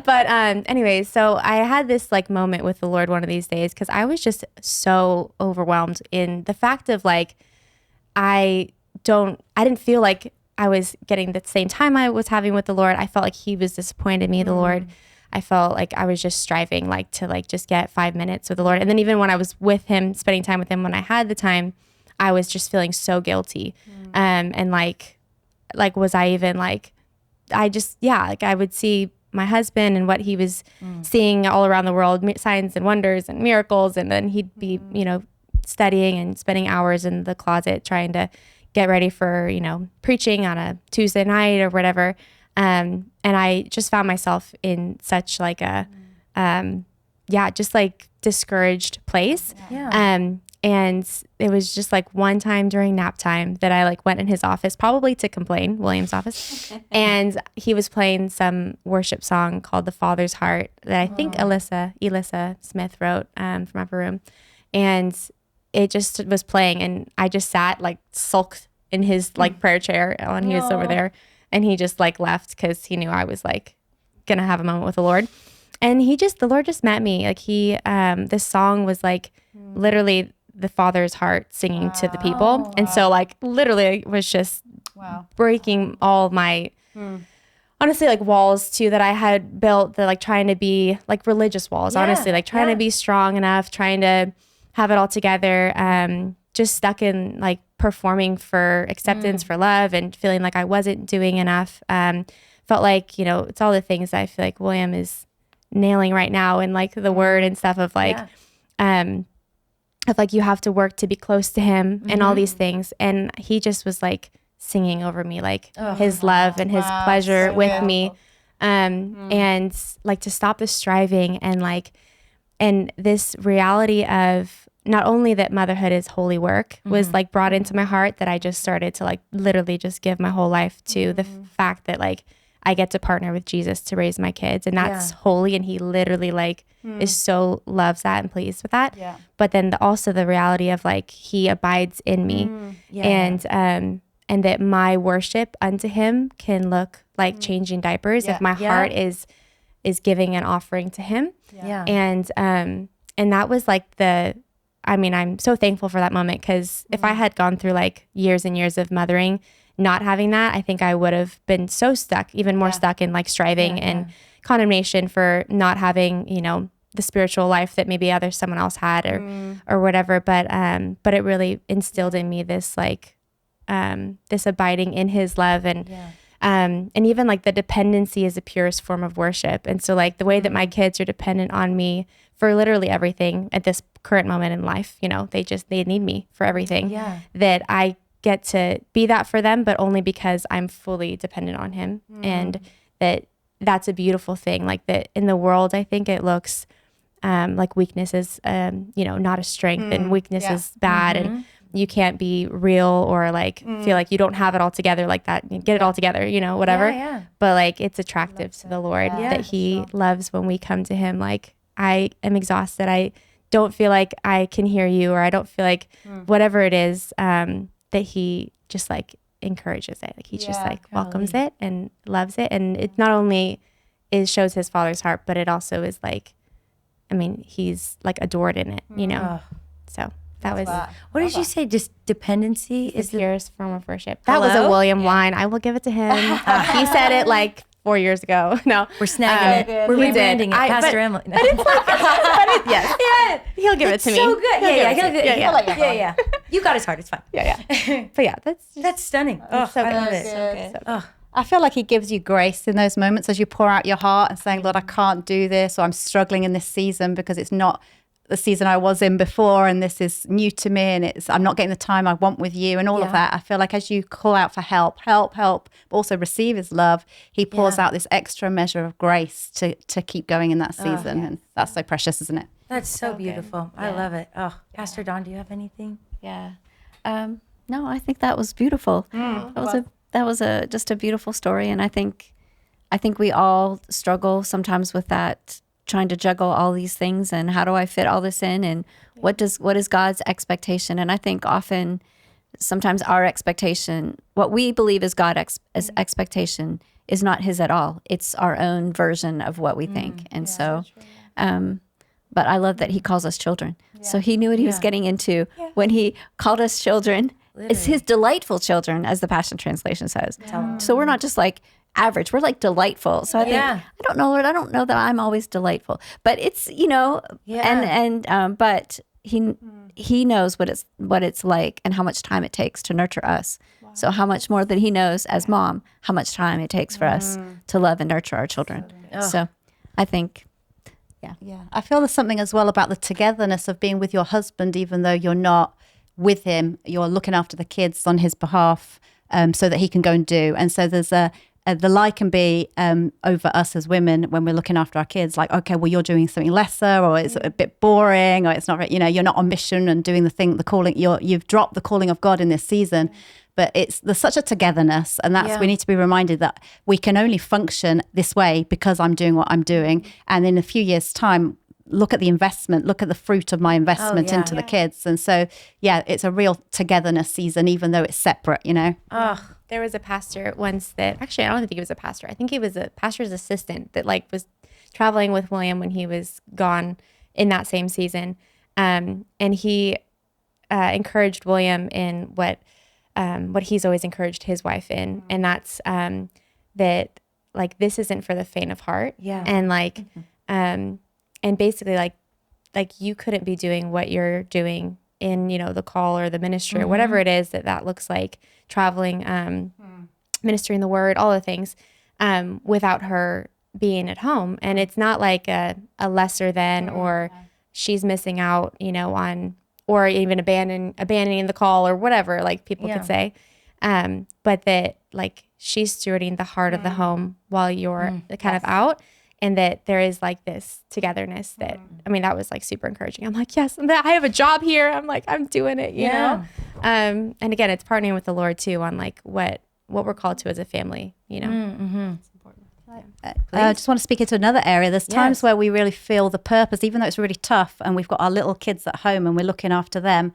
But anyways, so I had this like moment with the Lord one of these days, because I was just so overwhelmed in the fact of like, I didn't feel like I was getting the same time I was having with the Lord. I felt like he was disappointed in me, the Lord. I felt like I was just striving like to like just get 5 minutes with the Lord. And then even when I was with him, spending time with him when I had the time, I was just feeling so guilty. And like was I even like, like I would see my husband and what he was seeing all around the world, signs and wonders and miracles. And then he'd be, you know, studying and spending hours in the closet trying to get ready for, you know, preaching on a Tuesday night or whatever. And I just found myself in such like a, just like discouraged place. And it was just like one time during nap time that I like went in his office, probably to complain, William's office. And he was playing some worship song called The Father's Heart that I think Elissa Smith wrote from Upper Room. And it just was playing. And I just sat like sulked in his like prayer chair when he was over there. And he just like left because he knew I was like going to have a moment with the Lord. And the Lord just met me. Like this song was like literally the Father's heart singing to the people. And so like literally it was just breaking all my, honestly, like walls too that I had built, that like trying to be like religious walls, honestly, like trying to be strong enough, trying to have it all together. Just stuck in like performing for acceptance, for love, and feeling like I wasn't doing enough. Felt like, it's all the things that I feel like William is nailing right now, and like the word and stuff of like, of like you have to work to be close to him and all these things. And he just was like singing over me, like his love and his pleasure with me. And like to stop the striving and this reality of not only that motherhood is holy work was like brought into my heart, that I just started to like literally just give my whole life to the fact that like I get to partner with Jesus to raise my kids, and that's holy. And he literally like is so loves that and pleased with that. Yeah. But then also the reality of like he abides in me, and that my worship unto him can look like changing diapers if my heart is giving an offering to him. Yeah. And that was like I'm so thankful for that moment, because if I had gone through like years and years of mothering not having that, I think I would have been so stuck, even more stuck in like striving and condemnation for not having, the spiritual life that maybe someone else had or whatever. But it really instilled in me this like this abiding in his love, and even like the dependency is the purest form of worship. And so like the way that my kids are dependent on me for literally everything at this current moment in life, they need me for everything, that I get to be that for them, but only because I'm fully dependent on him. And that's a beautiful thing. Like that in the world, I think it looks like weakness is, not a strength, and weakness is bad. And you can't be real or like feel like you don't have it all together like that. You get it all together, whatever. But like it's attractive to the Lord that he loves when we come to him. Like I am exhausted. I don't feel like I can hear you, or I don't feel like whatever it is, that he just like encourages it. Like he just like welcomes it and loves it. And it not only shows his Father's heart, but it also is like, he's like adored in it, So that was, what did you say? Just dependency is the purest form of worship. That was a William line. I will give it to him. He said it like 4 years ago. No, we're snagging it. We're rebranding it. Pastor Emily. No. But it's like, yes. He'll give it to me. So good. Yeah. You got his heart. It's fine. Yeah. But that's stunning. Oh, so I love it. So good. I feel like he gives you grace in those moments as you pour out your heart and saying, Lord, I can't do this, or I'm struggling in this season because it's not the season I was in before, and this is new to me, and I'm not getting the time I want with you, and all of that. I feel like as you call out for help, but also receive his love, he pours out this extra measure of grace to keep going in that season. And that's so precious, isn't it? That's so beautiful. I love it. Oh, Pastor Dawn, do you have anything? Yeah. No, I think that was beautiful. That was just a beautiful story. And I think we all struggle sometimes with that, trying to juggle all these things, and how do I fit all this in, and what is God's expectation? And I think often, sometimes our expectation, what we believe is God's expectation, is not his at all. It's our own version of what we think. And so, but I love that he calls us children. So he knew what he was getting into when he called us children. Literally. It's his delightful children, as the Passion Translation says. So we're not just like average, we're like delightful. So I think, I don't know, Lord, I don't know that I'm always delightful, but it's, but he knows what it's like and how much time it takes to nurture us. Wow. So how much more than he knows as mom, how much time it takes for us to love and nurture our children. So I think, Yeah. I feel there's something as well about the togetherness of being with your husband, even though you're not with him, you're looking after the kids on his behalf, so that he can go and do. And so there's a the lie can be over us as women when we're looking after our kids, like, okay, well, you're doing something lesser, or it's a bit boring, or it's not, you're not on mission and doing the calling, you've dropped the calling of God in this season. But there's such a togetherness, and we need to be reminded that we can only function this way because I'm doing what I'm doing. And in a few years' time, look at the investment, look at the fruit of my investment into the kids. And so, it's a real togetherness season, even though it's separate, There was a pastor once that, actually, I don't think he was a pastor. I think he was a pastor's assistant that was traveling with William when he was gone in that same season. And he encouraged William in what he's always encouraged his wife in. And that's that, this isn't for the faint of heart. Yeah. And and basically you couldn't be doing what you're doing in, the call or the ministry or whatever it is that looks like, traveling, ministering the word, all the things, without her being at home. And it's not like a lesser than, or she's missing out, on, or even abandoning the call or whatever, people could say. But that she's stewarding the heart of the home while you're kind of out. And that there is this togetherness that, that was super encouraging. I'm like, yes, I have a job here. I'm I'm doing it, you know? And again, it's partnering with the Lord too on what we're called to as a family, It's important. I just want to speak into another area. There's times where we really feel the purpose, even though it's really tough and we've got our little kids at home and we're looking after them.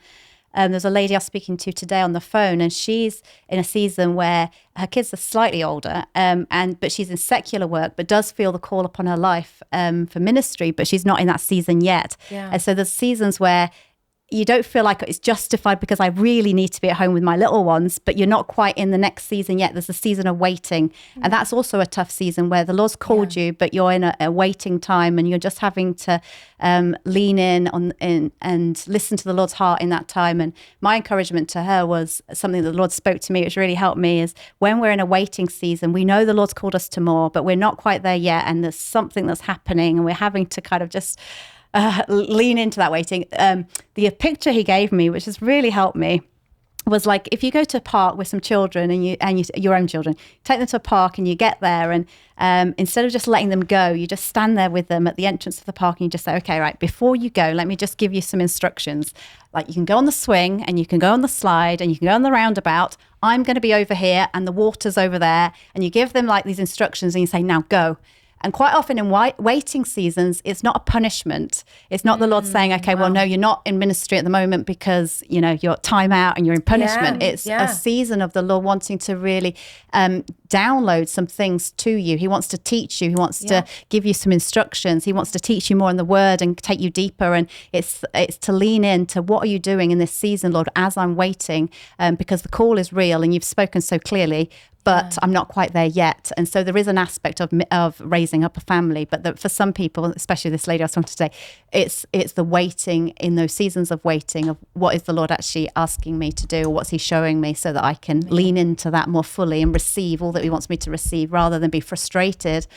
There's a lady I was speaking to today on the phone, and she's in a season where her kids are slightly older, but she's in secular work, but does feel the call upon her life for ministry, but she's not in that season yet. Yeah. And so there's seasons where you don't feel like it's justified because I really need to be at home with my little ones, but you're not quite in the next season yet. There's a season of waiting. And that's also a tough season where the Lord's called you, but you're in a waiting time, and you're just having to lean in and listen to the Lord's heart in that time. And my encouragement to her was something that the Lord spoke to me, which really helped me, is when we're in a waiting season, we know the Lord's called us to more, but we're not quite there yet. And there's something that's happening, and we're having to kind of just lean into that waiting. The picture he gave me, which has really helped me, was if you go to a park with some children and your own children, take them to a park and you get there, and instead of just letting them go, you just stand there with them at the entrance of the park and you just say, okay, right, before you go, let me just give you some instructions. You can go on the swing and you can go on the slide and you can go on the roundabout. I'm going to be over here and the water's over there. And you give them these instructions and you say, now go. And quite often in waiting seasons, it's not a punishment. It's not the Lord saying, okay, well, no, you're not in ministry at the moment because, you're time out and you're in punishment. It's a season of the Lord wanting to really download some things to you. He wants to teach you. He wants to give you some instructions. He wants to teach you more in the word and take you deeper. And it's to lean into what are you doing in this season, Lord, as I'm waiting, because the call is real and you've spoken so clearly, but I'm not quite there yet. And so there is an aspect of raising up a family, but for some people, especially this lady I was talking to today, it's the waiting in those seasons of waiting of what is the Lord actually asking me to do, or what's he showing me, so that I can lean into that more fully and receive all that he wants me to receive, rather than be frustrated.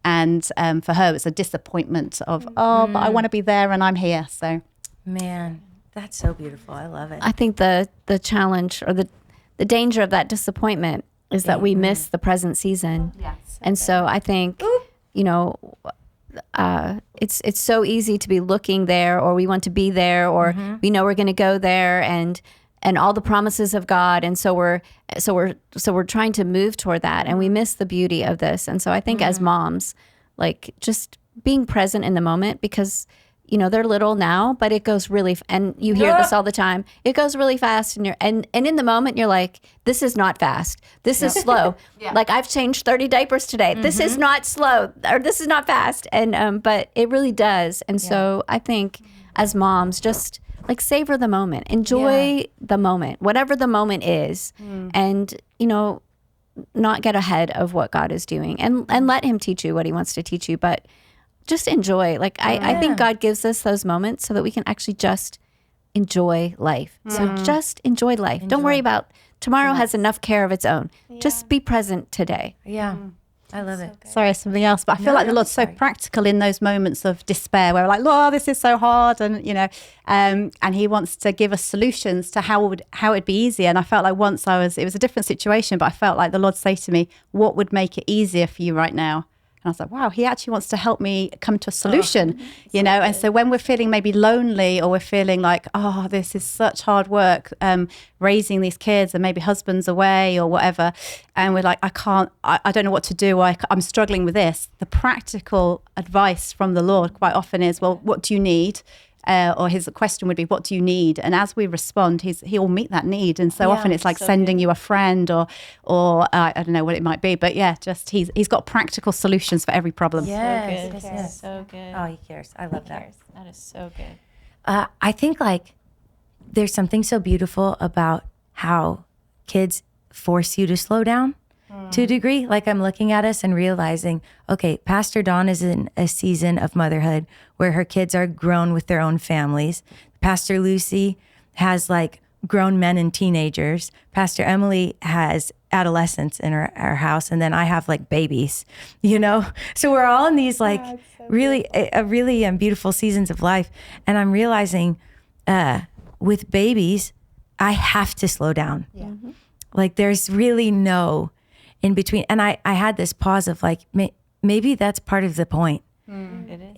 And for her, it's a disappointment of, but I want to be there and I'm here. So, man, that's so beautiful. I love it. I think the challenge or the danger of that disappointment is that we miss the present season. Yes. And so I think, it's so easy to be looking there, or we want to be there, or we know we're going to go there, and all the promises of God. And so we're trying to move toward that, and we miss the beauty of this. And so I think as moms, just being present in the moment, because they're little now, but it goes really, and you hear this all the time, it goes really fast, and in the moment you're like, this is not fast, this is slow. I've changed 30 diapers today. This is not slow, or this is not fast. And but it really does. And so I think as moms, just savor the moment, enjoy the moment, whatever the moment is, and not get ahead of what God is doing, and let him teach you what he wants to teach you, but just enjoy. I think God gives us those moments so that we can actually just enjoy life. So just enjoy life. Don't worry about tomorrow. Has enough care of its own. Just be present today. Yeah. I love it. Sorry, something else, but I feel like the Lord's so sorry. practical in those moments of despair where we're like, Lord, this is so hard. And, and he wants to give us solutions to how it'd be easier. And I felt like once it was a different situation, but I felt like the Lord say to me, what would make it easier for you right now? And I was like, wow, he actually wants to help me come to a solution, And so when we're feeling maybe lonely or we're feeling like, oh, this is such hard work, raising these kids and maybe husband's away or whatever. And we're like, I don't know what to do. I'm struggling with this. The practical advice from the Lord quite often is, well, what do you need? Or his question would be, what do you need? And as we respond, he'll meet that need. And so often it's like sending you a friend or I don't know what it might be. But yeah, just he's got practical solutions for every problem. Yes. So good. Oh, he cares. I love that. That is so good. I think like there's something so beautiful about how kids force you to slow down to a degree. Like I'm looking at us and realizing, okay, Pastor Dawn is in a season of motherhood where her kids are grown with their own families. Pastor Lucy has like grown men and teenagers. Pastor Emily has adolescents in her house. And then I have like babies, So we're all in these like really beautiful seasons of life. And I'm realizing with babies, I have to slow down. Yeah. Like there's really no in between. And I had this pause of like, maybe that's part of the point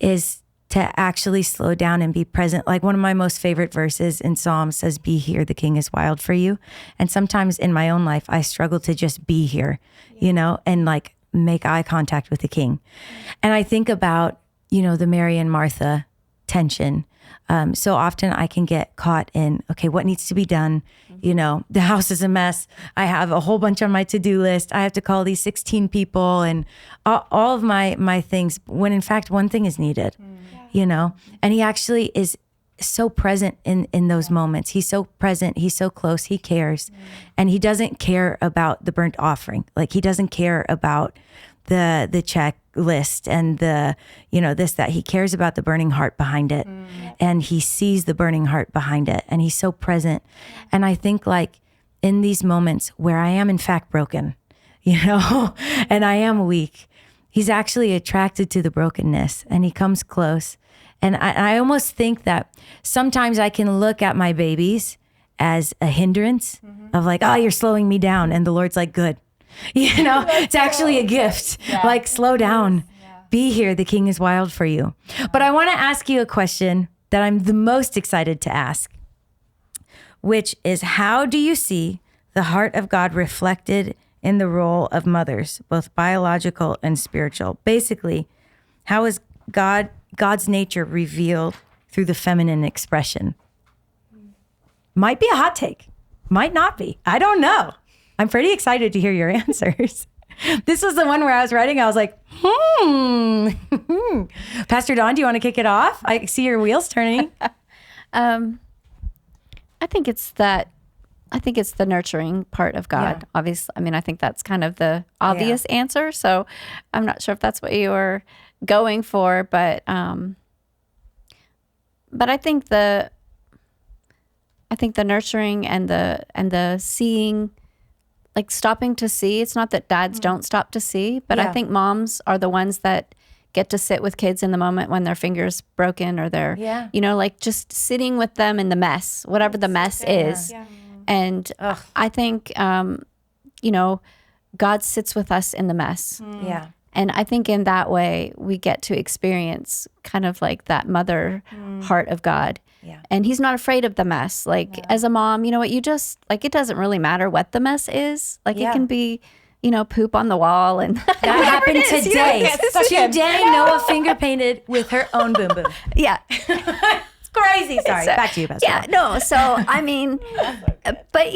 is to actually slow down and be present. Like one of my most favorite verses in Psalms says, be here, the king is wild for you. And sometimes in my own life, I struggle to just be here, and like make eye contact with the king. And I think about, the Mary and Martha tension. So often I can get caught in, okay, what needs to be done? The house is a mess. I have a whole bunch on my to-do list. I have to call these 16 people and all of my things, when in fact, one thing is needed, and he actually is so present in those moments. He's so present. He's so close. He cares. And he doesn't care about the burnt offering. Like he doesn't care about the checklist and the, that. He cares about the burning heart behind it. And he sees the burning heart behind it. And he's so present. And I think like in these moments where I am in fact broken, and I am weak, he's actually attracted to the brokenness and he comes close. And I almost think that sometimes I can look at my babies as a hindrance of like, oh, you're slowing me down. And the Lord's like, good. It's actually a gift. Like, slow down. Be here. The king is wild for you. But I want to ask you a question that I'm the most excited to ask, which is, how do you see the heart of God reflected in the role of mothers, both biological and spiritual? Basically, how is God's nature revealed through the feminine expression? Might be a hot take. Might not be. I don't know. I'm pretty excited to hear your answers. This was the one where I was writing. I was like, Pastor Dawn, do you want to kick it off? I see your wheels turning. I think it's the nurturing part of God. Yeah. Obviously, I mean, I think that's kind of the obvious answer. So I'm not sure if that's what you were going for, but I think the nurturing and the seeing, like stopping to see. It's not that dads don't stop to see, but I think moms are the ones that get to sit with kids in the moment when their finger's broken or they're, like just sitting with them in the mess, whatever the mess is. Yeah. And I think, God sits with us in the mess. Yeah. And I think in that way, we get to experience kind of like that mother heart of God. Yeah. And he's not afraid of the mess. Like as a mom, you know what, you just like, it doesn't really matter what the mess is. Like it can be, poop on the wall. And that happened today. Today, Noah finger painted with her own boom boom. Yeah. It's crazy. Sorry. Back to you, Pastor. Yeah, no. So, I mean, but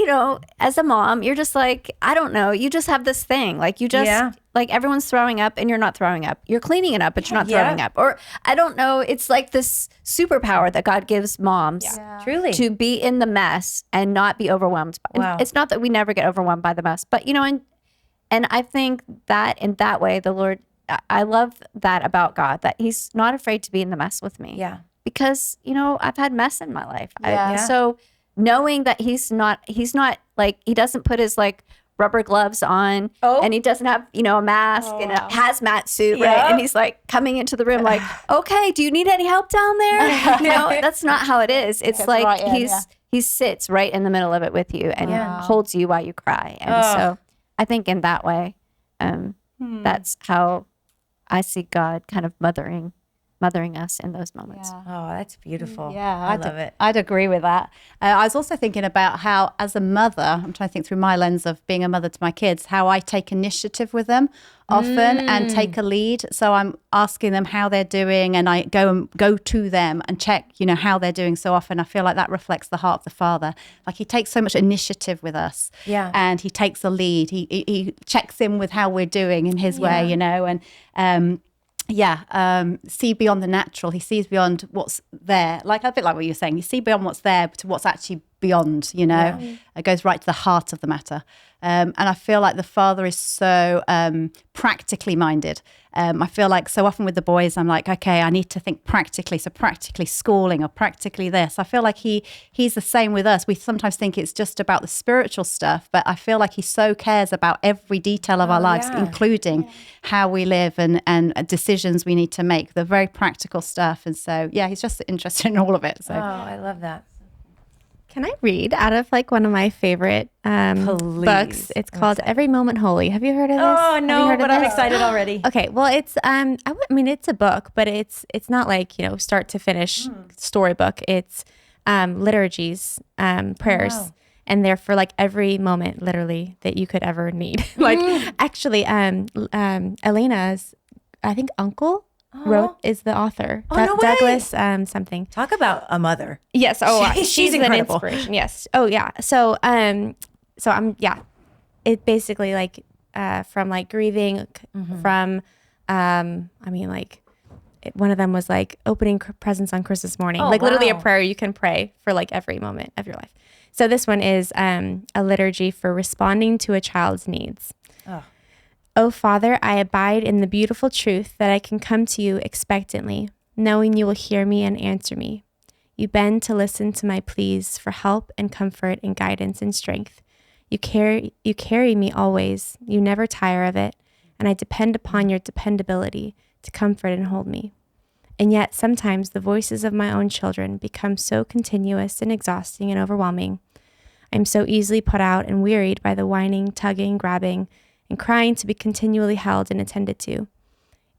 as a mom, you're just like, I don't know. You just have this thing. Like you just, like everyone's throwing up and you're not throwing up. You're cleaning it up, but you're not throwing up. Or I don't know. It's like this superpower that God gives moms truly to be in the mess and not be overwhelmed. Wow. It's not that we never get overwhelmed by the mess, but and I think that in that way, the Lord, I love that about God, that he's not afraid to be in the mess with me. Yeah. Because, I've had mess in my life. So knowing that he's not like, he doesn't put his like rubber gloves on, and he doesn't have, a mask and a hazmat suit, right? Yep. And he's like coming into the room like, okay, do you need any help down there? That's not how it is. It's like right he sits right in the middle of it with you and holds you while you cry. And so I think in that way, that's how I see God kind of mothering us in those moments. Oh, that's beautiful. Yeah, I love it. I'd agree with that. I was also thinking about how, as a mother, I'm trying to think through my lens of being a mother to my kids, how I take initiative with them often and take a lead. So I'm asking them how they're doing, and I go to them and check, how they're doing. So often I feel like that reflects the heart of the Father. Like he takes so much initiative with us, and he takes a lead. He checks in with how we're doing in his way, and see beyond the natural. He sees beyond what's there. Like a bit like what you're saying. You see beyond what's there to what's actually beyond, It goes right to the heart of the matter. And I feel like the Father is so practically minded. I feel like so often with the boys, I'm like, okay, I need to think practically. So practically schooling or practically this. I feel like he's the same with us. We sometimes think it's just about the spiritual stuff, but I feel like he so cares about every detail of our lives, including how we live and decisions we need to make, the very practical stuff. And so, he's just interested in all of it. So. Oh, I love that. Can I read out of like one of my favorite books? It's called Every Moment Holy. Have you heard of this? Oh no, but I'm excited already. Okay, well, it's it's a book, but it's not like start to finish storybook. It's liturgies, prayers, and they're for like every moment, literally, that you could ever need. Actually, Elena's, I think, uncle. Is the author. No way. Douglas something. Talk about a mother. Yes. She's an incredible. inspiration. Yes. Oh yeah. So it basically like from like grieving from one of them was like opening presents on Christmas morning. Literally a prayer you can pray for like every moment of your life. So this one is a liturgy for responding to a child's needs. O Father, I abide in the beautiful truth that I can come to you expectantly, knowing you will hear me and answer me. You bend to listen to my pleas for help and comfort and guidance and strength. You carry me always. You never tire of it, and I depend upon your dependability to comfort and hold me. And yet sometimes the voices of my own children become so continuous and exhausting and overwhelming. I'm so easily put out and wearied by the whining, tugging, grabbing, and crying to be continually held and attended to.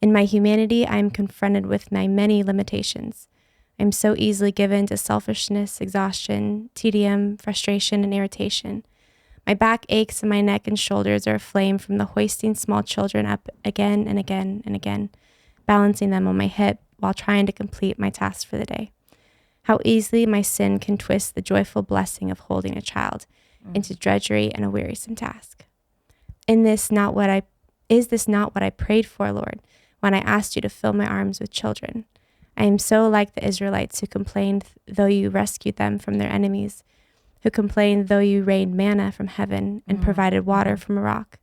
In my humanity, I am confronted with my many limitations. I am so easily given to selfishness, exhaustion, tedium, frustration, and irritation. My back aches and my neck and shoulders are aflame from the hoisting small children up again and again and again, balancing them on my hip while trying to complete my tasks for the day. How easily my sin can twist the joyful blessing of holding a child into drudgery and a wearisome task. Is this not what I prayed for, Lord, when I asked you to fill my arms with children? I am so like the Israelites who complained though you rescued them from their enemies, who complained though you rained manna from heaven and provided water from a rock.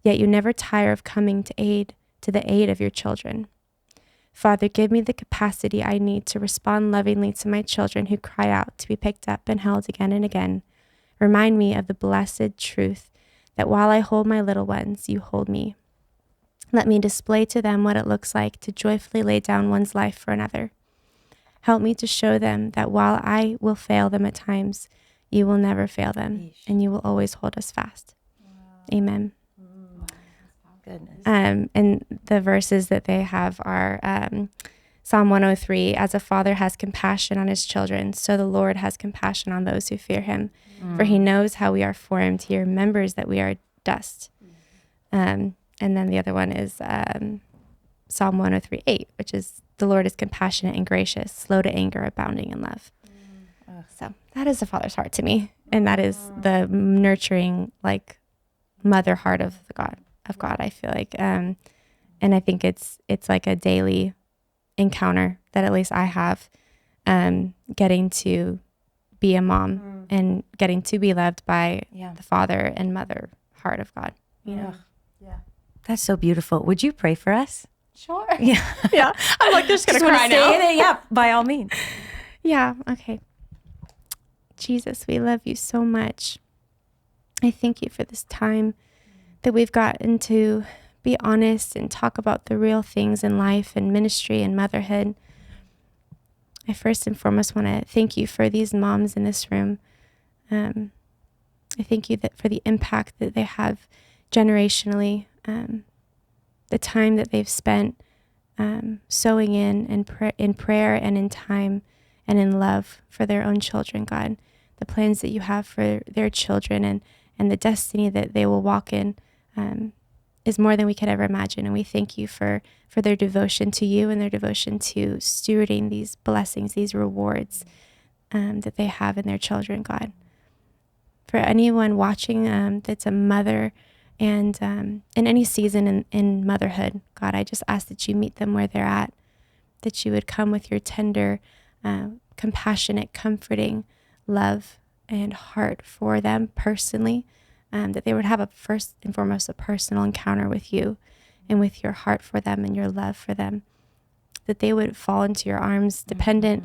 Yet you never tire of coming to the aid of your children. Father, give me the capacity I need to respond lovingly to my children who cry out to be picked up and held again and again. Remind me of the blessed truth that while I hold my little ones, you hold me. Let me display to them what it looks like to joyfully lay down one's life for another. Help me to show them that while I will fail them at times, you will never fail them, and you will always hold us fast. Amen. Goodness. And the verses that they have are Psalm 103, as a father has compassion on his children, so the Lord has compassion on those who fear him. For he knows how we are formed. He remembers that we are dust. And then the other one is Psalm 103:8, which is the Lord is compassionate and gracious, slow to anger, abounding in love. So that is the Father's heart to me. And that is the nurturing, like, mother heart of God, I feel like. And I think it's like a daily encounter that at least I have, getting to be a mom and getting to be loved by the father and mother heart of God. Yeah. That's so beautiful. Would you pray for us? Sure. Yeah. Yeah. I'm like, just going to cry now. Yeah, by all means. Yeah. Okay. Jesus, we love you so much. I thank you for this time that we've gotten to be honest and talk about the real things in life and ministry and motherhood. I first and foremost want to thank you for these moms in this room. I thank you for the impact that they have generationally, the time that they've spent sowing in prayer and in time and in love for their own children, God. The plans that you have for their children and the destiny that they will walk in is more than we could ever imagine. And we thank you for their devotion to you and their devotion to stewarding these blessings, these rewards that they have in their children, God. For anyone watching that's a mother and in any season in motherhood, God, I just ask that you meet them where they're at, that you would come with your tender, compassionate, comforting love and heart for them personally, that they would have first and foremost a personal encounter with you and with your heart for them and your love for them, that they would fall into your arms dependent,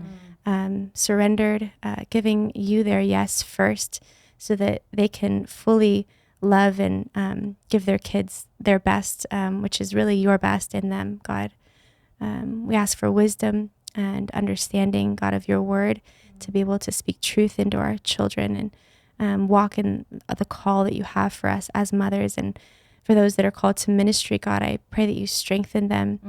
surrendered, giving you their yes first so that they can fully love and give their kids their best, which is really your best in them, God. We ask for wisdom and understanding, God, of your word, to be able to speak truth into our children and walk in the call that you have for us as mothers. And for those that are called to ministry, God, I pray that you strengthen them,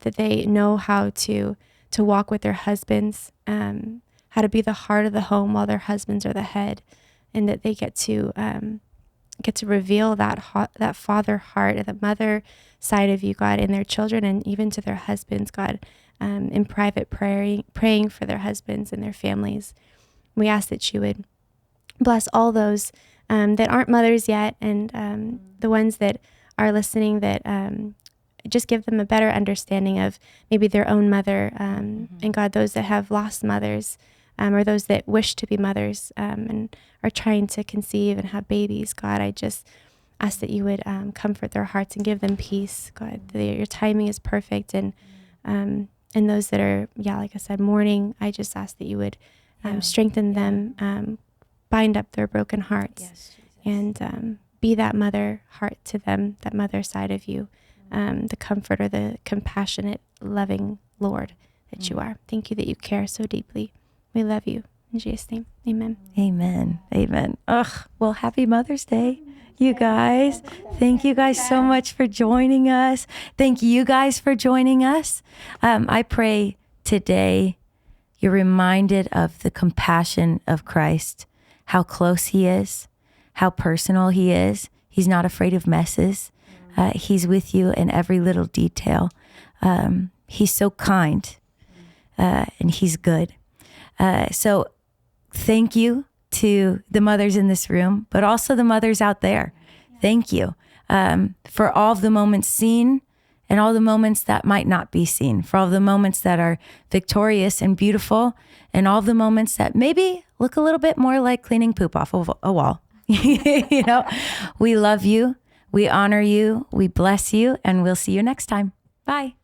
that they know how to walk with their husbands, how to be the heart of the home while their husbands are the head, and that they get to reveal that father heart and the mother side of you, God, in their children and even to their husbands, God, in private praying for their husbands and their families. We ask that you would bless all those that aren't mothers yet, and the ones that are listening, that just give them a better understanding of maybe their own mother, and God, those that have lost mothers, or those that wish to be mothers and are trying to conceive and have babies. God, I just ask that you would comfort their hearts and give them peace, God, that your timing is perfect. And those that are, like I said, mourning, I just ask that you would strengthen them, bind up their broken hearts, and be that mother heart to them, that mother side of you, the comforter, the compassionate, loving Lord that you are. Thank you that you care so deeply. We love you. In Jesus' name, amen. Amen. Amen. Well, happy Mother's Day, you guys. Thank you guys so much for joining us. Thank you guys for joining us. I pray today you're reminded of the compassion of Christ, how close he is, how personal he is. He's not afraid of messes. He's with you in every little detail. He's so kind, and he's good. So thank you to the mothers in this room, but also the mothers out there. Thank you for all of the moments seen and all the moments that might not be seen, for all the moments that are victorious and beautiful, and all the moments that maybe look a little bit more like cleaning poop off of a wall. We love you. We honor you. We bless you, and we'll see you next time. Bye.